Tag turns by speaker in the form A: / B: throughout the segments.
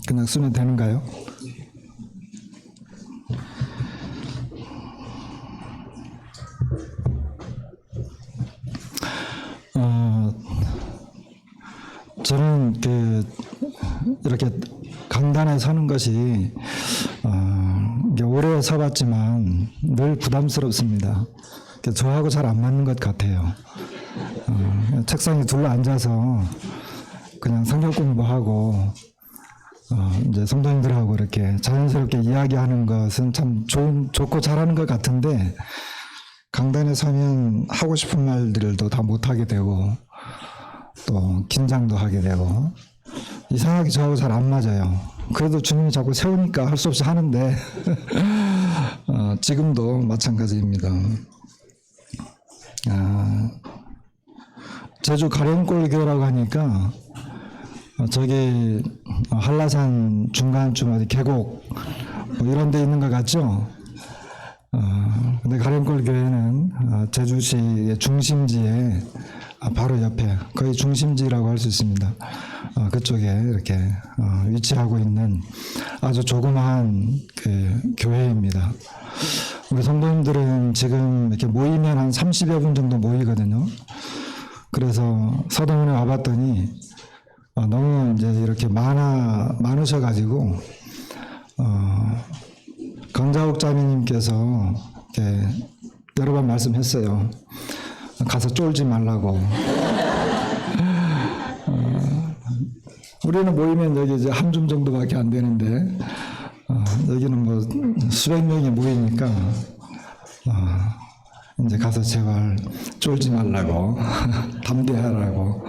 A: 그냥 쓰면 되는가요? 저는 이렇게 강단에 서는 것이 오래 서봤지만 늘 부담스럽습니다. 저하고 잘 안 맞는 것 같아요. 책상에 둘러 앉아서 그냥 성경 공부하고 이제 성도님들하고 이렇게 자연스럽게 이야기하는 것은 참 좋고 잘하는 것 같은데, 강단에 서면 하고 싶은 말들도 다 못하게 되고 또 긴장도 하게 되고 이상하게 저하고 잘 안 맞아요. 그래도 주님이 자꾸 세우니까 할 수 없이 하는데 지금도 마찬가지입니다. 제주 가령골교라고 하니까 저기 한라산 중간쯤 어디 계곡 뭐 이런 데 있는 것 같죠? 근데 가령골교회는 제주시의 중심지에 바로 옆에 거의 중심지라고 할 수 있습니다. 그쪽에 이렇게 위치하고 있는 아주 조그마한 교회입니다. 우리 성도님들은 지금 이렇게 모이면 한 30여 분 정도 모이거든요. 그래서 서대문에 와봤더니 너무 이제 이렇게 많으셔가지고 강자옥 자매님께서 이렇게 여러 번 말씀했어요. 가서 쫄지 말라고. 우리는 모이면 여기 이제 한 줌 정도밖에 안 되는데 여기는 뭐 수백 명이 모이니까 이제 가서 제발 쫄지 말라고 담대하라고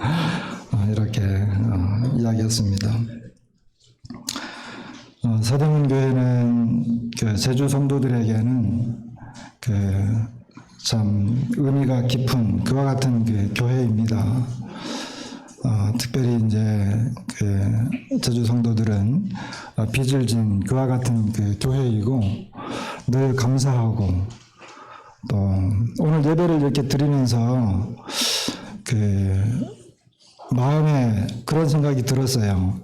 A: 이렇게 이야기했습니다. 서대문 교회는 제주 성도들에게는 참 의미가 깊은 그와 같은 교회입니다. 특별히 이제 제주 성도들은 빚을 진 그와 같은 교회이고 늘 감사하고, 또 오늘 예배를 이렇게 드리면서 마음에 그런 생각이 들었어요.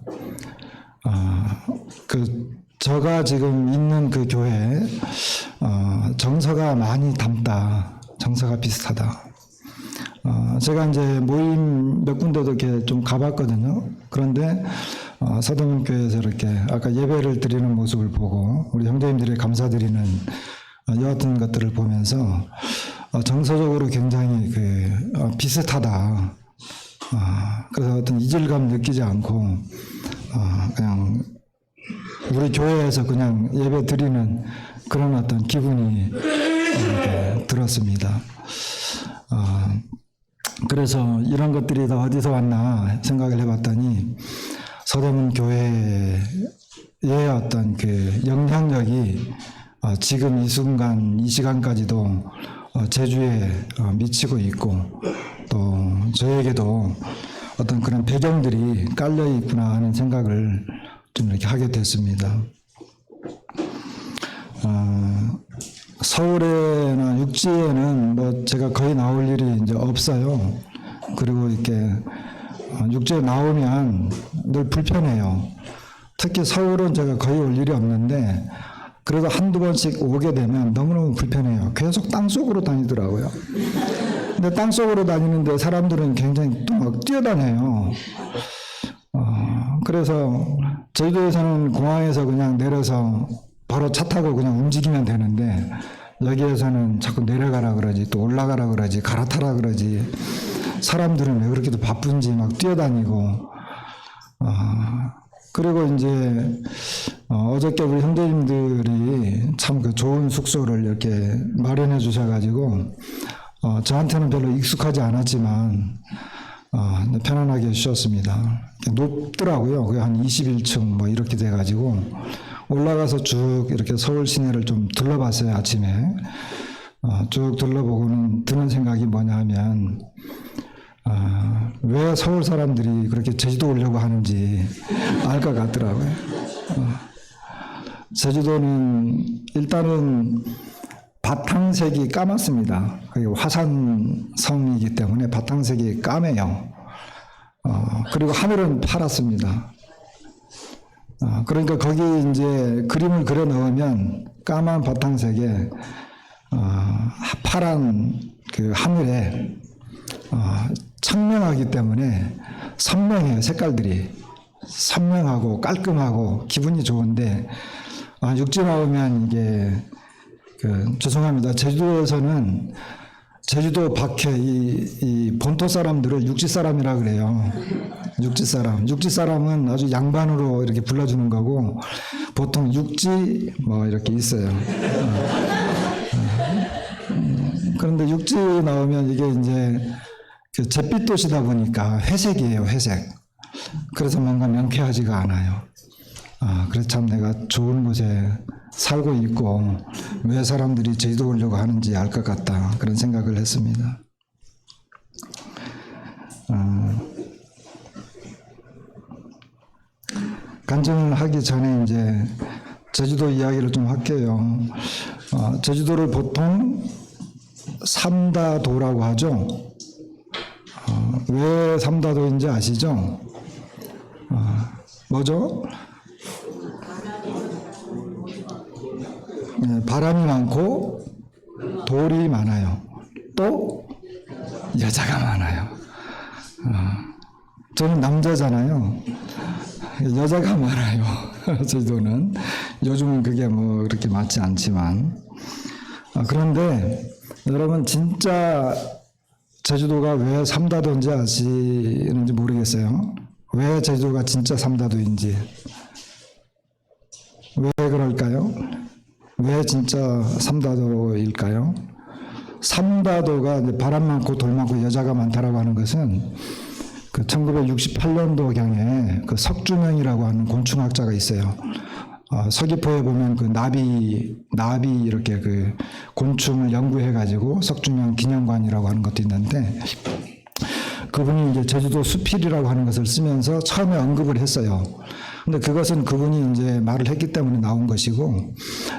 A: 저가 지금 있는 그 교회 정서가 많이 닮다, 정서가 비슷하다. 제가 이제 모임 몇 군데도 이렇게 좀 가봤거든요. 그런데 서대문 교회에서 이렇게 아까 예배를 드리는 모습을 보고 우리 형제님들이 감사드리는 여하튼 것들을 보면서 정서적으로 굉장히 비슷하다. 그래서 어떤 이질감 느끼지 않고 그냥 우리 교회에서 그냥 예배 드리는 그런 어떤 기분이 이렇게 들었습니다. 그래서 이런 것들이 다 어디서 왔나 생각을 해봤더니 서대문 교회의 어떤 영향력이 지금 이 순간, 이 시간까지도 제주에 미치고 있고, 또 저에게도 어떤 그런 배경들이 깔려 있구나 하는 생각을 좀 이렇게 하게 됐습니다. 서울에나 육지에는 뭐 제가 거의 나올 일이 이제 없어요. 그리고 이렇게 육지에 나오면 늘 불편해요. 특히 서울은 제가 거의 올 일이 없는데 그래도 한두 번씩 오게 되면 너무너무 불편해요. 계속 땅속으로 다니더라고요. 근데 땅속으로 다니는데 사람들은 굉장히 또 막 뛰어다녀요. 그래서 제주도에서는 공항에서 그냥 내려서 바로 차 타고 그냥 움직이면 되는데 여기에서는 자꾸 내려가라 그러지, 또 올라가라 그러지, 갈아타라 그러지. 사람들은 왜 그렇게 바쁜지 막 뛰어다니고. 그리고 이제 어저께 우리 형제님들이 참 좋은 숙소를 이렇게 마련해 주셔가지고 저한테는 별로 익숙하지 않았지만 편안하게 쉬었습니다. 높더라고요. 그게 한 21층 뭐 이렇게 돼가지고 올라가서 쭉 이렇게 서울 시내를 좀 둘러봤어요. 아침에 쭉 둘러보고는 드는 생각이 뭐냐 하면 왜 서울 사람들이 그렇게 제주도 오려고 하는지 알 것 같더라고요. 제주도는 일단은 바탕색이 까맣습니다. 그게 화산성이기 때문에 바탕색이 까매요. 그리고 하늘은 파랗습니다. 그러니까 거기 이제 그림을 그려 넣으면 까만 바탕색에 파란 그 하늘에 청명하기 때문에 선명해요. 색깔들이 선명하고 깔끔하고 기분이 좋은데 육지 나오면 이게 죄송합니다. 제주도에서는 제주도 밖에 이 본토 사람들을 육지 사람이라 그래요. 육지 사람은 아주 양반으로 이렇게 불러주는 거고 보통 육지 뭐 이렇게 있어요. 그런데 육지 나오면 이게 이제 그 잿빛 도시다 보니까 회색이에요, 회색. 그래서 뭔가 명쾌하지가 않아요. 그래서 참 내가 좋은 곳에 살고 있고 왜 사람들이 제주도 오려고 하는지 알 것 같다, 그런 생각을 했습니다. 간증을 하기 전에 이제 제주도 이야기를 좀 할게요. 제주도를 보통 삼다도라고 하죠. 왜 삼다도인지 아시죠? 뭐죠? 바람이 많고 돌이 많아요. 또 여자가 많아요. 저는 남자잖아요. 여자가 많아요. 제주도는 요즘은 그게 뭐 그렇게 맞지 않지만 그런데 여러분 진짜 제주도가 왜 삼다도인지 아시는지 모르겠어요. 왜 제주도가 진짜 삼다도인지. 왜 그럴까요? 왜 진짜 삼다도일까요? 삼다도가 이제 바람 많고 돌 많고 여자가 많다라고 하는 것은 그 1968년도경에 그 석주명이라고 하는 곤충학자가 있어요. 서귀포에 보면 그 나비 이렇게 그 곤충을 연구해가지고 석주명 기념관이라고 하는 것도 있는데 그분이 이제 제주도 수필이라고 하는 것을 쓰면서 처음에 언급을 했어요. 근데 그것은 그분이 이제 말을 했기 때문에 나온 것이고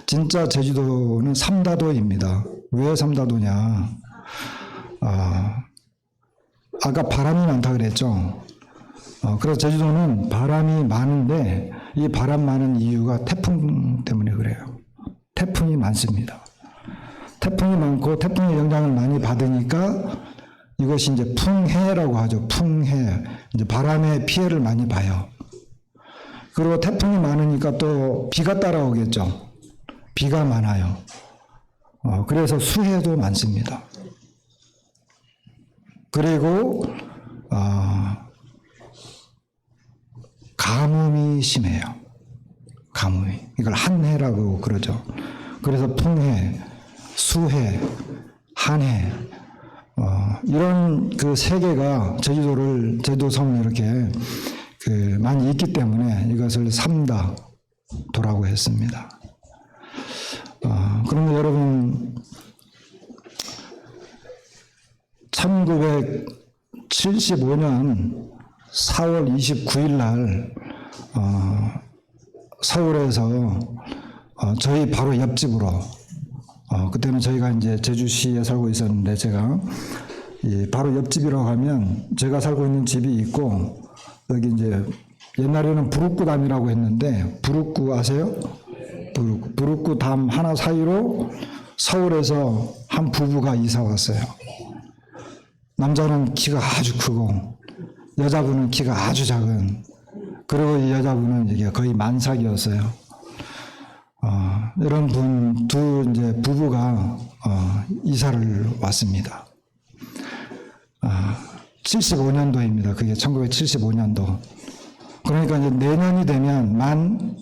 A: 진짜 제주도는 삼다도입니다. 왜 삼다도냐? 아까 바람이 많다 그랬죠. 그래서 제주도는 바람이 많은데 이 바람 많은 이유가 태풍 때문에 그래요. 태풍이 많습니다. 태풍이 많고 태풍의 영향을 많이 받으니까 이것이 이제 풍해라고 하죠. 풍해. 이제 바람의 피해를 많이 봐요. 그리고 태풍이 많으니까 또 비가 따라오겠죠. 비가 많아요. 그래서 수해도 많습니다. 그리고 가뭄이 심해요. 가뭄이. 이걸 한해라고 그러죠. 그래서 풍해, 수해, 한해 이런 그 세 개가 제주도성을 이렇게 많이 있기 때문에 이것을 삼다도라고 했습니다. 그런데 여러분 1975년 4월 29일 날 서울에서 저희 바로 옆집으로 그때는 저희가 이제 제주시에 살고 있었는데 제가 바로 옆집이라고 하면 제가 살고 있는 집이 있고 여기 이제 옛날에는 부릅구담이라고 했는데 부릅구 아세요? 부릅구 담 하나 사이로 서울에서 한 부부가 이사 왔어요. 남자는 키가 아주 크고 여자분은 키가 아주 작은, 그리고 이 여자분은 이게 거의 만삭이었어요. 이런 두 이제 부부가 이사를 왔습니다. 75년도입니다. 그게 1975년도. 그러니까 이제 내년이 되면 만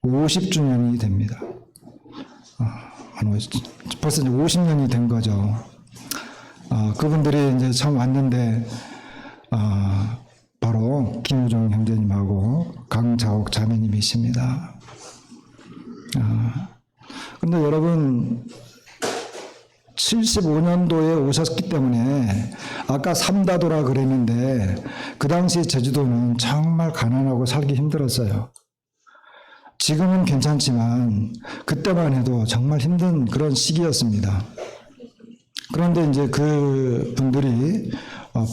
A: 50주년이 됩니다. 벌써 이제 50년이 된 거죠. 그분들이 이제 처음 왔는데 바로 김우정 형제님하고 강자옥 자매님이십니다. 근데 여러분 75년도에 오셨기 때문에 아까 삼다도라 그랬는데 그 당시 제주도는 정말 가난하고 살기 힘들었어요. 지금은 괜찮지만 그때만 해도 정말 힘든 그런 시기였습니다. 그런데 이제 그 분들이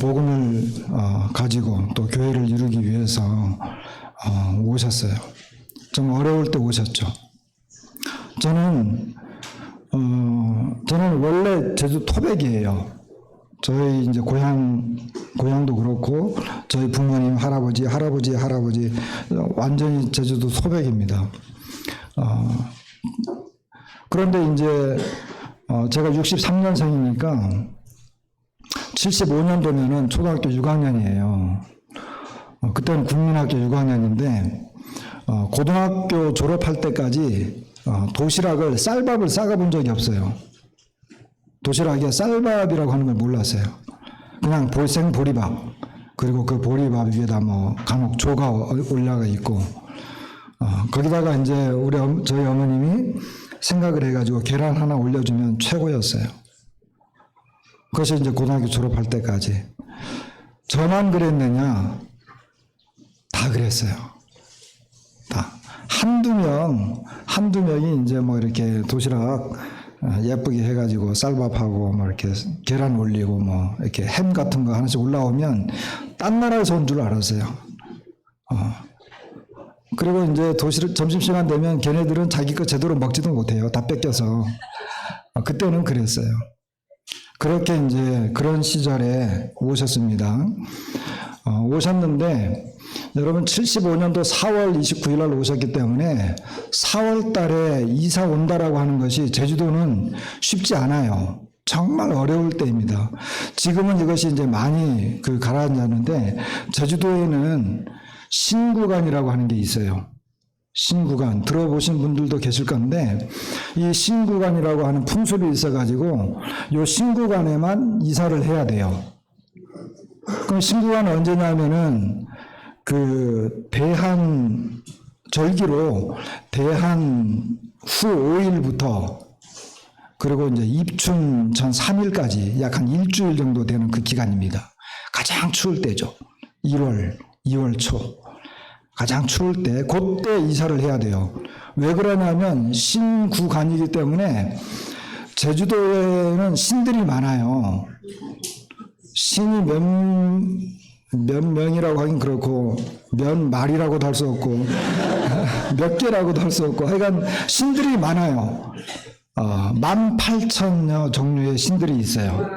A: 복음을 가지고 또 교회를 이루기 위해서 오셨어요. 좀 어려울 때 오셨죠. 저는 원래 제주 토백이에요. 저희 이제 고향도 그렇고 저희 부모님 할아버지 완전히 제주도 토백입니다. 그런데 이제 제가 63년생이니까 75년도면은 초등학교 6학년이에요. 그때는 국민학교 6학년인데 고등학교 졸업할 때까지 도시락을 쌀밥을 싸가본 적이 없어요. 도시락에 쌀밥이라고 하는 걸 몰랐어요. 그냥 생보리밥, 그리고 그 보리밥 위에다 뭐 간혹 조가 올라가 있고 거기다가 이제 저희 어머님이 생각을 해가지고 계란 하나 올려주면 최고였어요. 그것이 이제 고등학교 졸업할 때까지. 저만 그랬느냐? 다 그랬어요. 다. 한두 명이 이제 뭐 이렇게 도시락 예쁘게 해가지고 쌀밥하고 뭐 이렇게 계란 올리고 뭐 이렇게 햄 같은 거 하나씩 올라오면 딴 나라에서 온 줄 알았어요. 그리고 이제 점심시간 되면 걔네들은 자기 거 제대로 먹지도 못해요. 다 뺏겨서. 그때는 그랬어요. 그렇게 이제 그런 시절에 오셨습니다. 오셨는데 여러분 75년도 4월 29일 날 오셨기 때문에 4월 달에 이사 온다라고 하는 것이 제주도는 쉽지 않아요. 정말 어려울 때입니다. 지금은 이것이 이제 많이 가라앉았는데 제주도에는 신구간이라고 하는 게 있어요. 신구간 들어보신 분들도 계실 건데 이 신구간이라고 하는 풍습이 있어가지고 이 신구간에만 이사를 해야 돼요. 그럼 신구간은 언제냐면은 대한 절기로 대한 후 5일부터 그리고 이제 입춘 전 3일까지 약 한 일주일 정도 되는 그 기간입니다. 가장 추울 때죠. 2월 초. 가장 추울 때 그때 이사를 해야 돼요. 왜 그러냐면 신구간이기 때문에 제주도에는 신들이 많아요. 신이 몇 명이라고 하긴 그렇고 몇 마리라고도 할 수 없고 몇 개라고도 할 수 없고 하여간 신들이 많아요. 18,000여 종류의 신들이 있어요.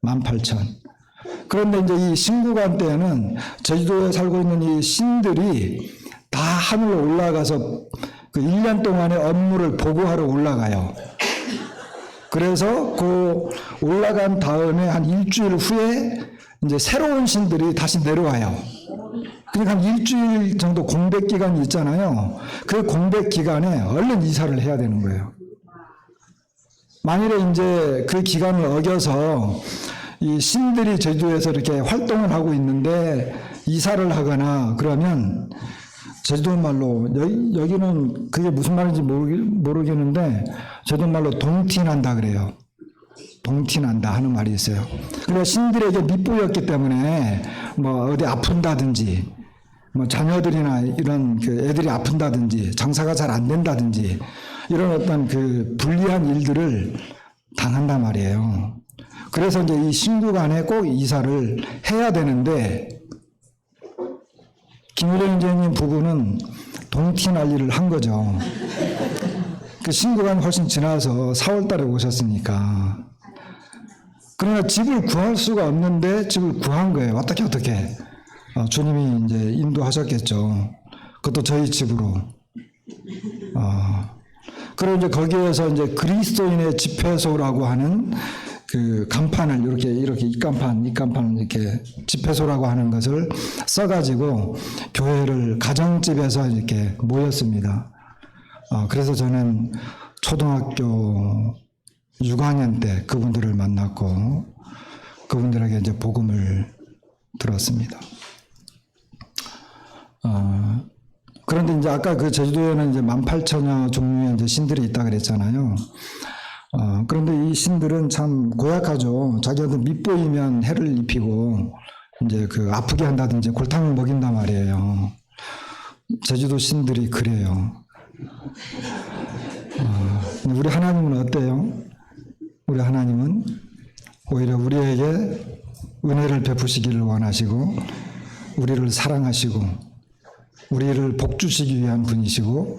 A: 18,000. 그런데 이제 이 신구간 때에는 제주도에 살고 있는 이 신들이 다 하늘로 올라가서 그 1년 동안의 업무를 보고하러 올라가요. 그래서 그 올라간 다음에 한 일주일 후에 이제 새로운 신들이 다시 내려와요. 그러니까 한 일주일 정도 공백 기간이 있잖아요. 그 공백 기간에 얼른 이사를 해야 되는 거예요. 만일에 이제 그 기간을 어겨서 이 신들이 제주도에서 이렇게 활동을 하고 있는데 이사를 하거나 그러면 제주도 말로 여기는 그게 무슨 말인지 모르겠는데 제주도 말로 동티난다 그래요. 동티난다 하는 말이 있어요. 그래서 신들에게 밑보였기 때문에 뭐 어디 아픈다든지 뭐 자녀들이나 이런 애들이 아픈다든지 장사가 잘 안 된다든지 이런 어떤 불리한 일들을 당한단 말이에요. 그래서 이제 이 신구간에 꼭 이사를 해야 되는데 김유령 선생님 부부는 동티난리를 한 거죠. 그 신구간이 훨씬 지나서 4월 달에 오셨으니까. 그러나 집을 구할 수가 없는데 집을 구한 거예요. 어떻게. 주님이 이제 인도하셨겠죠. 그것도 저희 집으로. 그리고 이제 거기에서 이제 그리스도인의 집회소라고 하는 그 간판을 이렇게 이 간판을 이렇게 집회소라고 하는 것을 써가지고 교회를 가정집에서 이렇게 모였습니다. 그래서 저는 초등학교 6학년 때 그분들을 만났고 그분들에게 이제 복음을 들었습니다. 그런데 이제 아까 그 제주도에는 이제 18,000여 종류의 이제 신들이 있다 그랬잖아요. 그런데 이 신들은 참 고약하죠. 자기한테 밑보이면 해를 입히고 이제 아프게 한다든지 골탕을 먹인단 말이에요. 제주도 신들이 그래요. 우리 하나님은 어때요? 우리 하나님은 오히려 우리에게 은혜를 베푸시기를 원하시고 우리를 사랑하시고 우리를 복주시기 위한 분이시고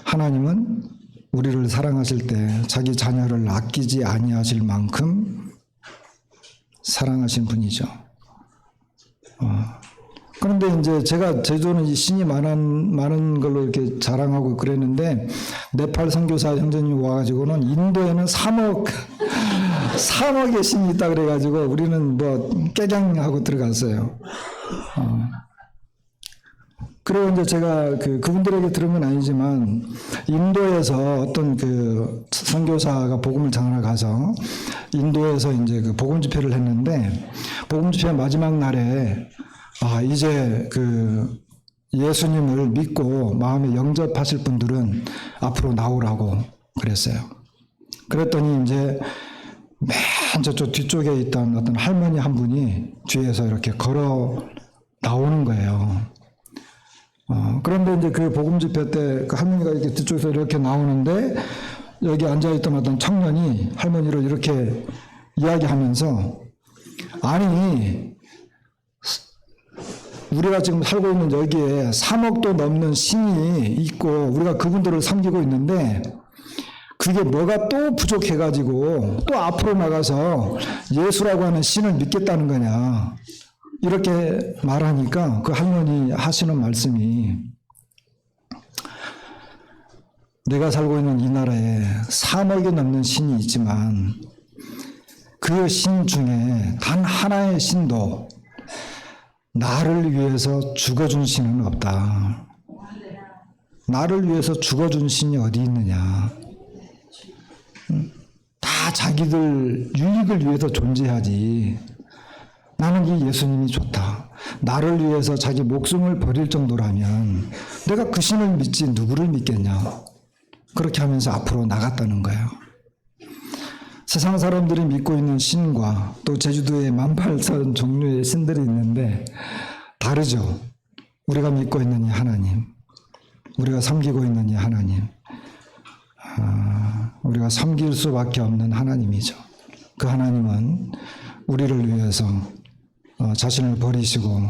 A: 하나님은 우리를 사랑하실 때 자기 자녀를 아끼지 아니하실 만큼 사랑하신 분이죠. 그런데 이제 제가 제주도는 이 신이 많은 걸로 이렇게 자랑하고 그랬는데 네팔 선교사 형제님 와가지고는 인도에는 3억의 신이 있다 그래가지고 우리는 뭐 깨갱하고 들어갔어요. 그리고 이제 제가 그분들에게 들은 건 아니지만 인도에서 어떤 그 선교사가 복음을 전하러 가서 인도에서 이제 그 복음 집회를 했는데 복음 집회 마지막 날에 이제 그 예수님을 믿고 마음에 영접하실 분들은 앞으로 나오라고 그랬어요. 그랬더니 이제 맨 저쪽 뒤쪽에 있던 어떤 할머니 한 분이 뒤에서 이렇게 걸어 나오는 거예요. 그런데 이제 그 복음 집회 때 그 할머니가 이렇게 뒤쪽에서 이렇게 나오는데 여기 앉아있던 어떤 청년이 할머니를 이렇게 이야기하면서 아니 우리가 지금 살고 있는 여기에 3억도 넘는 신이 있고 우리가 그분들을 섬기고 있는데 그게 뭐가 또 부족해가지고 또 앞으로 나가서 예수라고 하는 신을 믿겠다는 거냐 이렇게 말하니까 그 할머니 하시는 말씀이 내가 살고 있는 이 나라에 3억이 넘는 신이 있지만 그 신 중에 단 하나의 신도 나를 위해서 죽어준 신은 없다. 나를 위해서 죽어준 신이 어디 있느냐. 다 자기들 유익을 위해서 존재하지. 나는 이 예수님이 좋다. 나를 위해서 자기 목숨을 버릴 정도라면 내가 그 신을 믿지 누구를 믿겠냐. 그렇게 하면서 앞으로 나갔다는 거예요. 세상 사람들이 믿고 있는 신과 또 제주도에 18,000 종류의 신들이 있는데 다르죠. 우리가 믿고 있는 이 하나님, 우리가 섬기고 있는 이 하나님, 우리가 섬길 수밖에 없는 하나님이죠. 그 하나님은 우리를 위해서 자신을 버리시고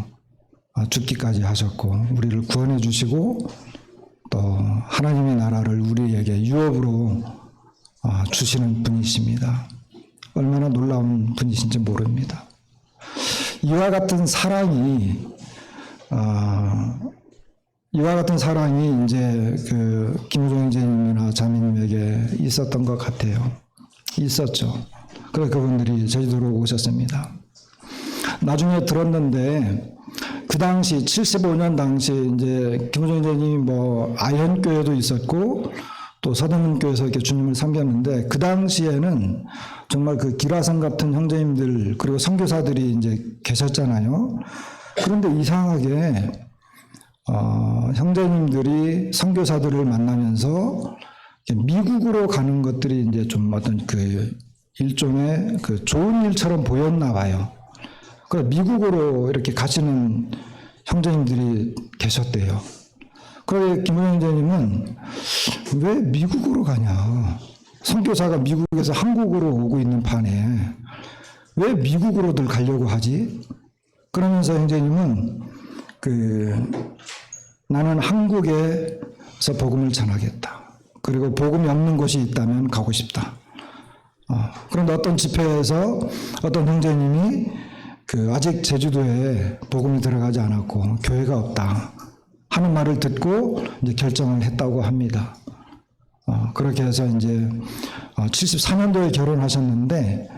A: 죽기까지 하셨고 우리를 구원해 주시고 또 하나님의 나라를 우리에게 유업으로 주시는 분이십니다. 얼마나 놀라운 분이신지 모릅니다. 이와 같은 사랑이 이제 그 김우종 형제님이나 자매님에게 있었던 것 같아요. 있었죠. 그래서 그분들이 제주도로 오셨습니다. 나중에 들었는데 그 당시 75년 당시 이제 김우종 형제님이 뭐 아현교회도 있었고 또 서대문교회에서 이렇게 주님을 섬겼는데 그 당시에는 정말 그 기라성 같은 형제님들 그리고 선교사들이 이제 계셨잖아요. 그런데 이상하게 형제님들이 선교사들을 만나면서 미국으로 가는 것들이 이제 좀 어떤 그 일종의 그 좋은 일처럼 보였나 봐요. 그래서 미국으로 이렇게 가시는 형제님들이 계셨대요. 그런데 김우영 형제님은 왜 미국으로 가냐? 선교사가 미국에서 한국으로 오고 있는 판에 왜 미국으로들 가려고 하지? 그러면서 형제님은 나는 한국에서 복음을 전하겠다. 그리고 복음이 없는 곳이 있다면 가고 싶다. 그런데 어떤 집회에서 어떤 형제님이 아직 제주도에 복음이 들어가지 않았고 교회가 없다 하는 말을 듣고 이제 결정을 했다고 합니다. 그렇게 해서 이제 74년도에 결혼하셨는데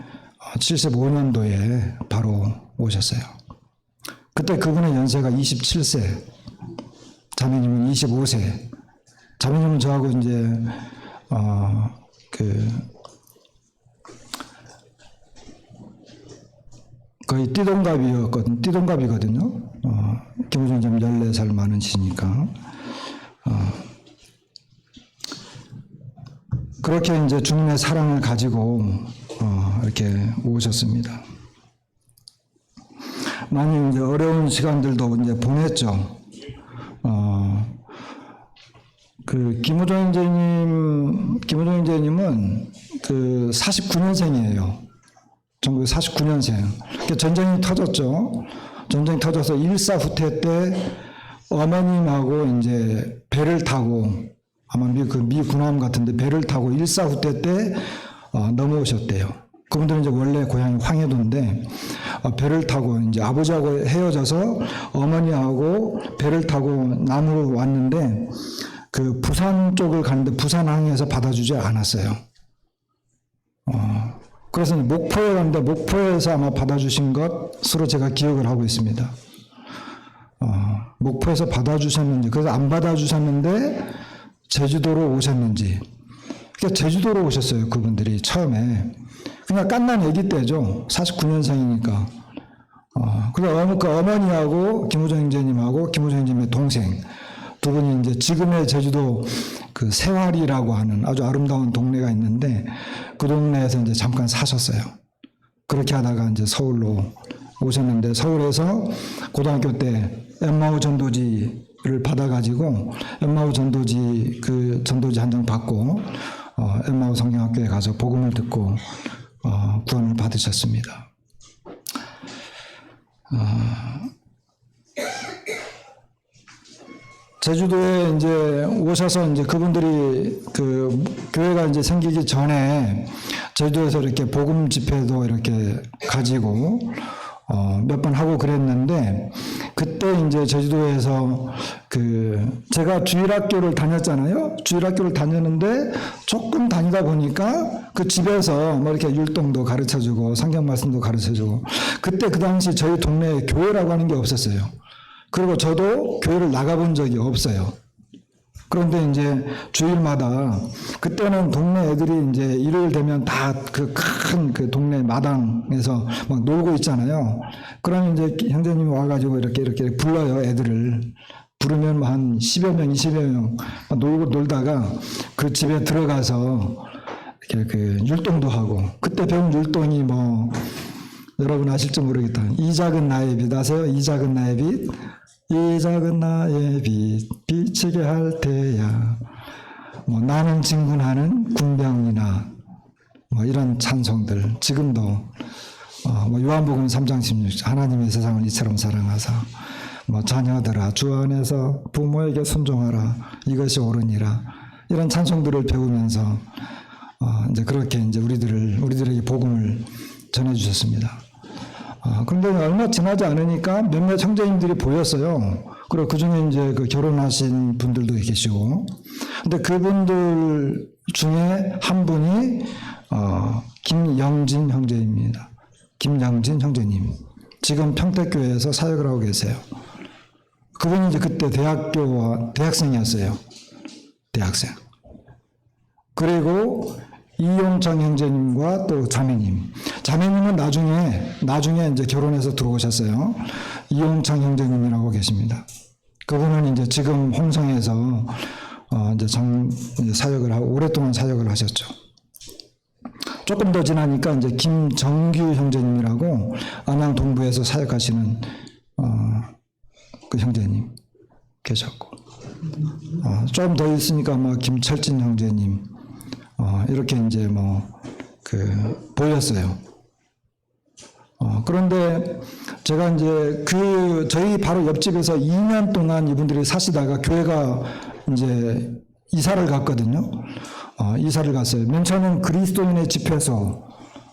A: 75년도에 바로 오셨어요. 그때 그분의 연세가 27세, 자매님은 25세. 자매님은 저하고 이제 거의 띠동갑이거든요. 김우정 좀 14살 많으시니까. 그렇게 이제 주님의 사랑을 가지고 이렇게 오셨습니다. 많이 이제 어려운 시간들도 이제 보냈죠. 김우정 형제님은 49년생이에요. 1949년생. 전쟁이 터졌죠. 전쟁이 터져서 일사후퇴 때 어머님하고 이제 배를 타고 아마 미 군함 같은데 배를 타고 일사후퇴 때 넘어오셨대요. 그분들은 이제 원래 고향이 황해도인데 배를 타고 이제 아버지하고 헤어져서 어머니하고 배를 타고 남으로 왔는데 그 부산 쪽을 가는데 부산항에서 받아주지 않았어요. 그래서 목포에 갔는데 목포에서 아마 받아주신 것으로 제가 기억을 하고 있습니다. 목포에서 받아주셨는지, 그래서 안 받아주셨는데 제주도로 오셨는지. 그러니까 제주도로 오셨어요, 그분들이 처음에. 그냥 깐난 아기 때죠. 49년생이니까. 그래서 그 어머니하고 김호정 형제님하고 김호정 형제님의 동생 두 분이 이제 지금의 제주도 그 세화리라고 하는 아주 아름다운 동네가 있는데 그 동네에서 이제 잠깐 사셨어요. 그렇게 하다가 이제 서울로 오셨는데 서울에서 고등학교 때 엠마오 전도지를 받아가지고 엠마오 전도지 그 전도지 한 장 받고 엠마오 성경학교에 가서 복음을 듣고 구원을 받으셨습니다. 제주도에 이제 오셔서 이제 그분들이 그 교회가 이제 생기기 전에 제주도에서 이렇게 복음 집회도 이렇게 가지고 몇 번 하고 그랬는데 그때 이제 제주도에서 그 제가 주일학교를 다녔잖아요. 주일학교를 다녔는데 조금 다니다 보니까 그 집에서 뭐 이렇게 율동도 가르쳐주고 성경 말씀도 가르쳐주고 그때 그 당시 저희 동네에 교회라고 하는 게 없었어요. 그리고 저도 교회를 나가본 적이 없어요. 그런데 이제 주일마다 그때는 동네 애들이 이제 일요일 되면 다 그 큰 그 동네 마당에서 막 놀고 있잖아요. 그러면 이제 형제님이 와가지고 이렇게 불러요, 애들을. 부르면 한 10여 명, 20여 명 놀다가 그 집에 들어가서 이렇게 그 율동도 하고 그때 배운 율동이 뭐 여러분 아실지 모르겠다. 이 작은 나의 빛 아세요? 이 작은 나의 빛. 이 작은 나의 빛 비치게 할 테야. 뭐 나는 진군하는 군병이나 뭐 이런 찬송들 지금도 뭐 요한복음 3장 16절 하나님의 세상을 이처럼 사랑하사 뭐 자녀들아 주 안에서 부모에게 순종하라 이것이 옳으니라 이런 찬송들을 배우면서 이제 그렇게 이제 우리들에게 복음을 전해주셨습니다. 그런데 얼마 지나지 않으니까 몇몇 형제님들이 보였어요. 그리고 그 중에 이제 그 결혼하신 분들도 계시고. 근데 그분들 중에 한 분이, 김영진 형제입니다. 김영진 형제님. 지금 평택교회에서 사역을 하고 계세요. 그분이 이제 그때 대학생이었어요. 대학생. 그리고 이용창 형제님과 또 자매님. 자매님은 나중에 이제 결혼해서 들어오셨어요. 이용창 형제님이라고 계십니다. 그분은 이제 지금 홍성에서 이제 사역을 하고 오랫동안 사역을 하셨죠. 조금 더 지나니까 이제 김정규 형제님이라고 안양 동부에서 사역하시는 그 형제님 계셨고, 조금 더 있으니까 뭐 김철진 형제님. 이렇게 이제 보였어요. 그런데 제가 이제 저희 바로 옆집에서 2년 동안 이분들이 사시다가 교회가 이제 이사를 갔거든요. 이사를 갔어요. 맨 처음엔 그리스도인의 집회소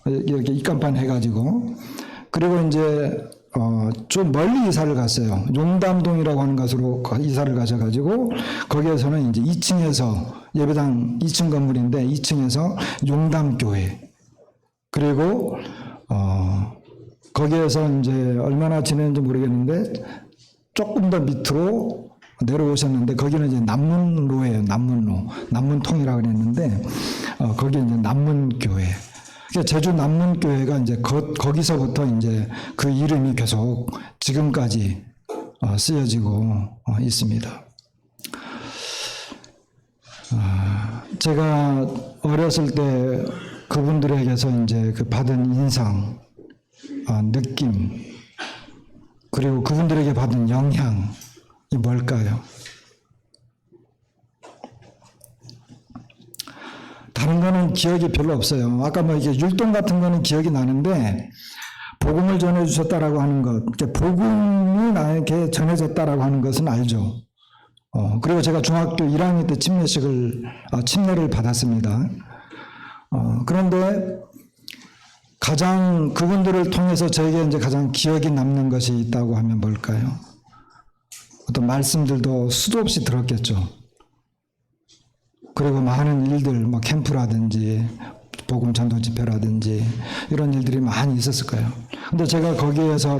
A: 이렇게 입간판 해가지고 그리고 이제 좀 멀리 이사를 갔어요. 용담동이라고 하는 곳으로 이사를 가셔가지고 거기에서는 이제 2층에서 예배당 2층 건물인데 2층에서 용담교회 그리고 거기에서 이제 얼마나 지냈는지 모르겠는데 조금 더 밑으로 내려오셨는데 거기는 이제 남문로예요. 남문통이라고 그랬는데 거기 이제 남문교회. 제주 남문교회가 이제 거기서부터 이제 그 이름이 계속 지금까지 쓰여지고 있습니다. 제가 어렸을 때 그분들에게서 이제 그 받은 인상, 느낌, 그리고 그분들에게 받은 영향이 뭘까요? 다른 거는 기억이 별로 없어요. 아까 뭐 이게 율동 같은 거는 기억이 나는데 복음을 전해주셨다라고 하는 것, 복음이 나에게 전해졌다라고 하는 것은 알죠. 그리고 제가 중학교 1학년 때 침례를 받았습니다. 그런데 가장 그분들을 통해서 저에게 이제 가장 기억이 남는 것이 있다고 하면 뭘까요? 어떤 말씀들도 수도 없이 들었겠죠. 그리고 많은 일들, 캠프라든지 복음 전도 집회라든지 이런 일들이 많이 있었을 거예요. 근데 제가 거기에서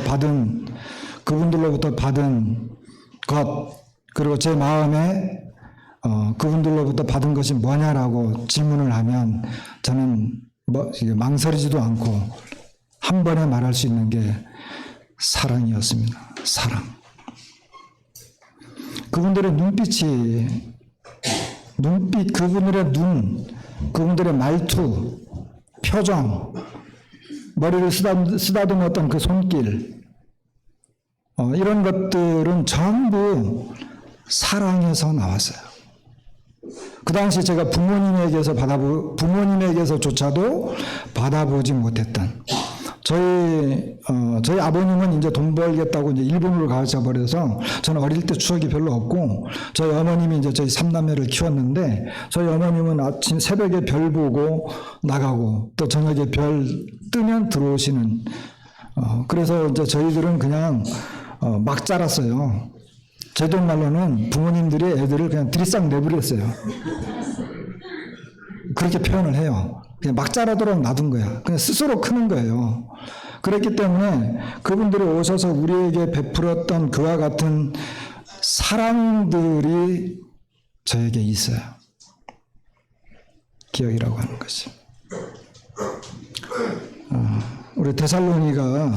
A: 그분들로부터 받은 것, 그리고 제 마음에 그분들로부터 받은 것이 뭐냐라고 질문을 하면 저는 망설이지도 않고 한 번에 말할 수 있는 게 사랑이었습니다. 사랑. 그분들의 그분들의 눈, 그분들의 말투, 표정, 머리를 쓰다듬었던 그 손길, 이런 것들은 전부 사랑에서 나왔어요. 그 당시 제가 부모님에게서조차도 받아보지 못했던, 저희 아버님은 이제 돈 벌겠다고 이제 일본으로 가셔 버려서 저는 어릴 때 추억이 별로 없고, 저희 어머님이 이제 저희 3남매를 키웠는데, 저희 어머님은 아침 새벽에 별 보고 나가고 또 저녁에 별 뜨면 들어오시는, 그래서 이제 저희들은 그냥 막 자랐어요. 제 돈 말로는 부모님들이 애들을 그냥 들이싹 내버렸어요. 그렇게 표현을 해요. 그냥 막 자라도록 놔둔 거야. 그냥 스스로 크는 거예요. 그랬기 때문에 그분들이 오셔서 우리에게 베풀었던 그와 같은 사랑들이 저에게 있어요. 기억이라고 하는 것이. 우리 데살로니가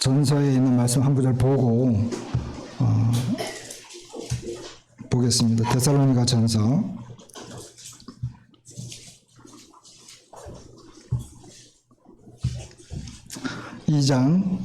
A: 전서에 있는 말씀 한 구절 보고 보겠습니다. 데살로니가 전서 2장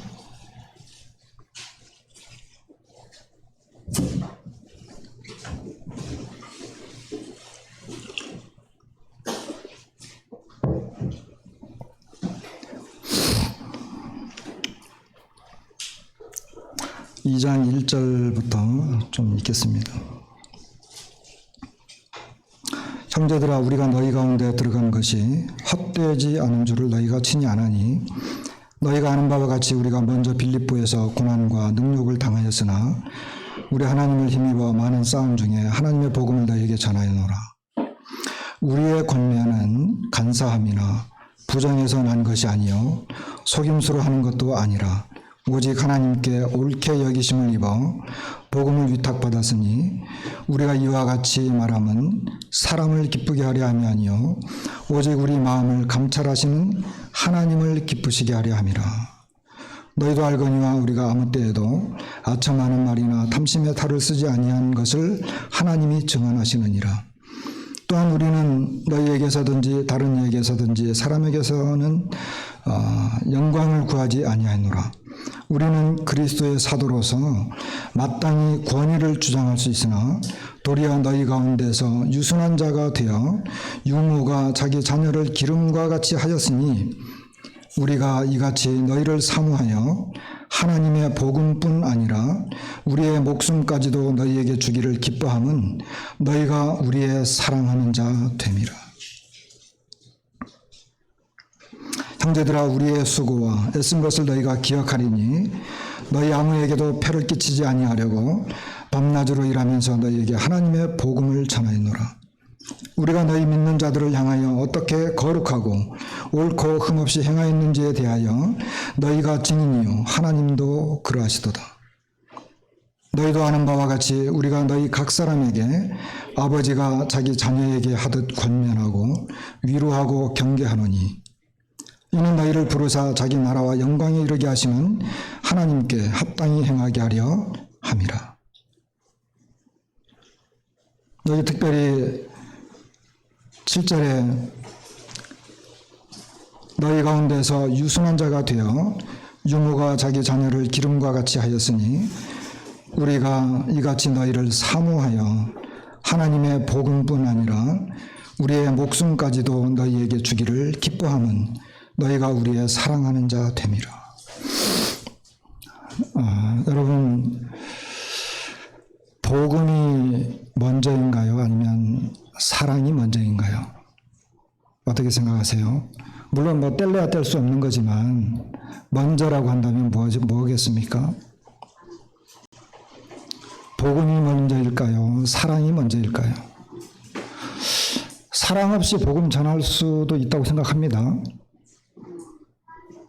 A: 1절부터 좀 읽겠습니다. 형제들아, 우리가 너희 가운데 들어간 것이 헛되지 않은 줄을 너희가 친히 아나니, 너희가 아는 바와 같이 우리가 먼저 빌립보에서 고난과 능욕을 당하였으나 우리 하나님을 힘입어 많은 싸움 중에 하나님의 복음을 너희에게 전하여노라. 우리의 권면은 간사함이나 부정에서 난 것이 아니요 속임수로 하는 것도 아니라 오직 하나님께 옳게 여기심을 입어 복음을 위탁받았으니, 우리가 이와 같이 말함은 사람을 기쁘게 하려 함이 아니요 오직 우리 마음을 감찰하시는 하나님을 기쁘시게 하려 함이라. 너희도 알거니와 우리가 아무 때에도 아첨하는 말이나 탐심의 탈을 쓰지 아니한 것을 하나님이 증언하시느니라. 또한 우리는 너희에게서든지 다른 이에게서든지 사람에게서는 영광을 구하지 아니하노라. 우리는 그리스도의 사도로서 마땅히 권위를 주장할 수 있으나 도리어 너희 가운데서 유순한 자가 되어 유모가 자기 자녀를 기름과 같이 하였으니, 우리가 이같이 너희를 사모하여 하나님의 복음뿐 아니라 우리의 목숨까지도 너희에게 주기를 기뻐함은 너희가 우리의 사랑하는 자 됨이라. 형제들아, 우리의 수고와 애쓴 것을 너희가 기억하리니, 너희 아무에게도 폐를 끼치지 아니하려고 밤낮으로 일하면서 너희에게 하나님의 복음을 전하노라. 우리가 너희 믿는 자들을 향하여 어떻게 거룩하고 옳고 흠없이 행하였는지에 대하여 너희가 증인이요 하나님도 그러하시도다. 너희도 아는 바와 같이 우리가 너희 각 사람에게 아버지가 자기 자녀에게 하듯 권면하고 위로하고 경계하노니, 이는 너희를 부르사 자기 나라와 영광에 이르게 하시는 하나님께 합당히 행하게 하려 함이라. 여기 특별히 7절에 너희 가운데서 유순한 자가 되어 유모가 자기 자녀를 기름과 같이 하였으니, 우리가 이같이 너희를 사모하여 하나님의 복음뿐 아니라 우리의 목숨까지도 너희에게 주기를 기뻐함은 너희가 우리의 사랑하는 자 됨이라. 여러분, 복음이 먼저인가요? 아니면 사랑이 먼저인가요? 어떻게 생각하세요? 물론 뭐 뗄래야 뗄 수 없는 거지만 먼저라고 한다면 뭐겠습니까? 복음이 먼저일까요? 사랑이 먼저일까요? 사랑 없이 복음 전할 수도 있다고 생각합니다.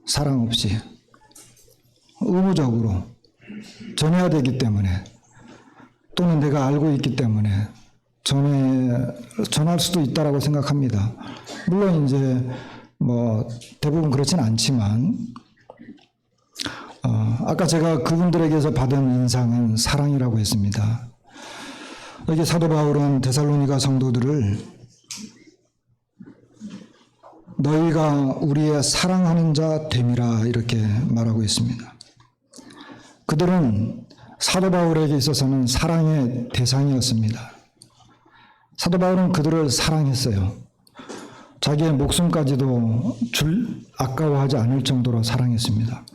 A: 사랑 없이 의무적으로 전해야 되기 때문에, 또는 내가 알고 있기 때문에 전할 수도 있다라고 생각합니다. 물론 이제 뭐 대부분 그렇진 않지만, 아까 제가 그분들에게서 받은 인상은 사랑이라고 했습니다. 여기 사도 바울은 데살로니가 성도들을 너희가 우리의 사랑하는 자 됨이라 이렇게 말하고 있습니다. 그들은 사도 바울에게 있어서는 사랑의 대상이었습니다. 사도 바울은 그들을 사랑했어요. 자기의 목숨까지도 아까워하지 않을 정도로 사랑했습니다.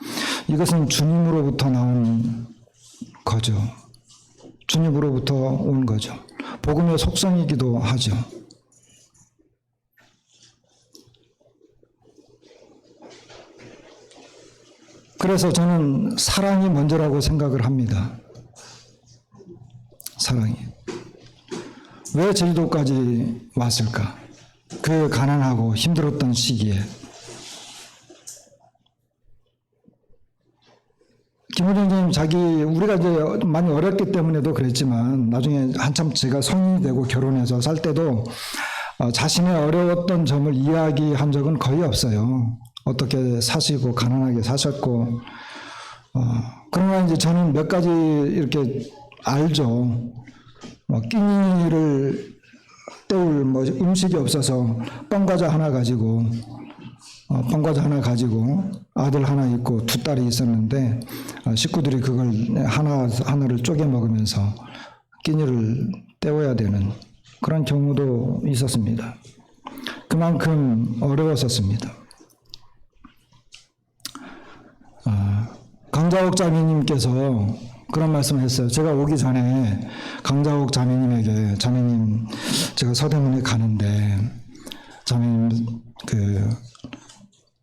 A: 이것은 주님으로부터 나온 거죠. 주님으로부터 온 거죠. 복음의 속성이기도 하죠. 그래서 저는 사랑이 먼저라고 생각을 합니다. 사랑이. 왜 제주도까지 왔을까? 그 가난하고 힘들었던 시기에. 김우정 선생님 우리가 이제 많이 어렸기 때문에도 그랬지만 나중에 한참 제가 성인이 되고 결혼해서 살 때도 자신의 어려웠던 점을 이야기한 적은 거의 없어요. 어떻게 사시고 가난하게 사셨고, 그러나 이제 저는 몇 가지 이렇게 알죠. 끼니를 때울 음식이 없어서 뻥과자 하나 가지고 아들 하나 있고 두 딸이 있었는데 식구들이 그걸 하나를 쪼개 먹으면서 끼니를 때워야 되는 그런 경우도 있었습니다. 그만큼 어려웠었습니다. 강자옥 자매님께서 그런 말씀을 했어요. 제가 오기 전에 강자옥 자매님에게, 자매님 제가 서대문에 가는데 자매님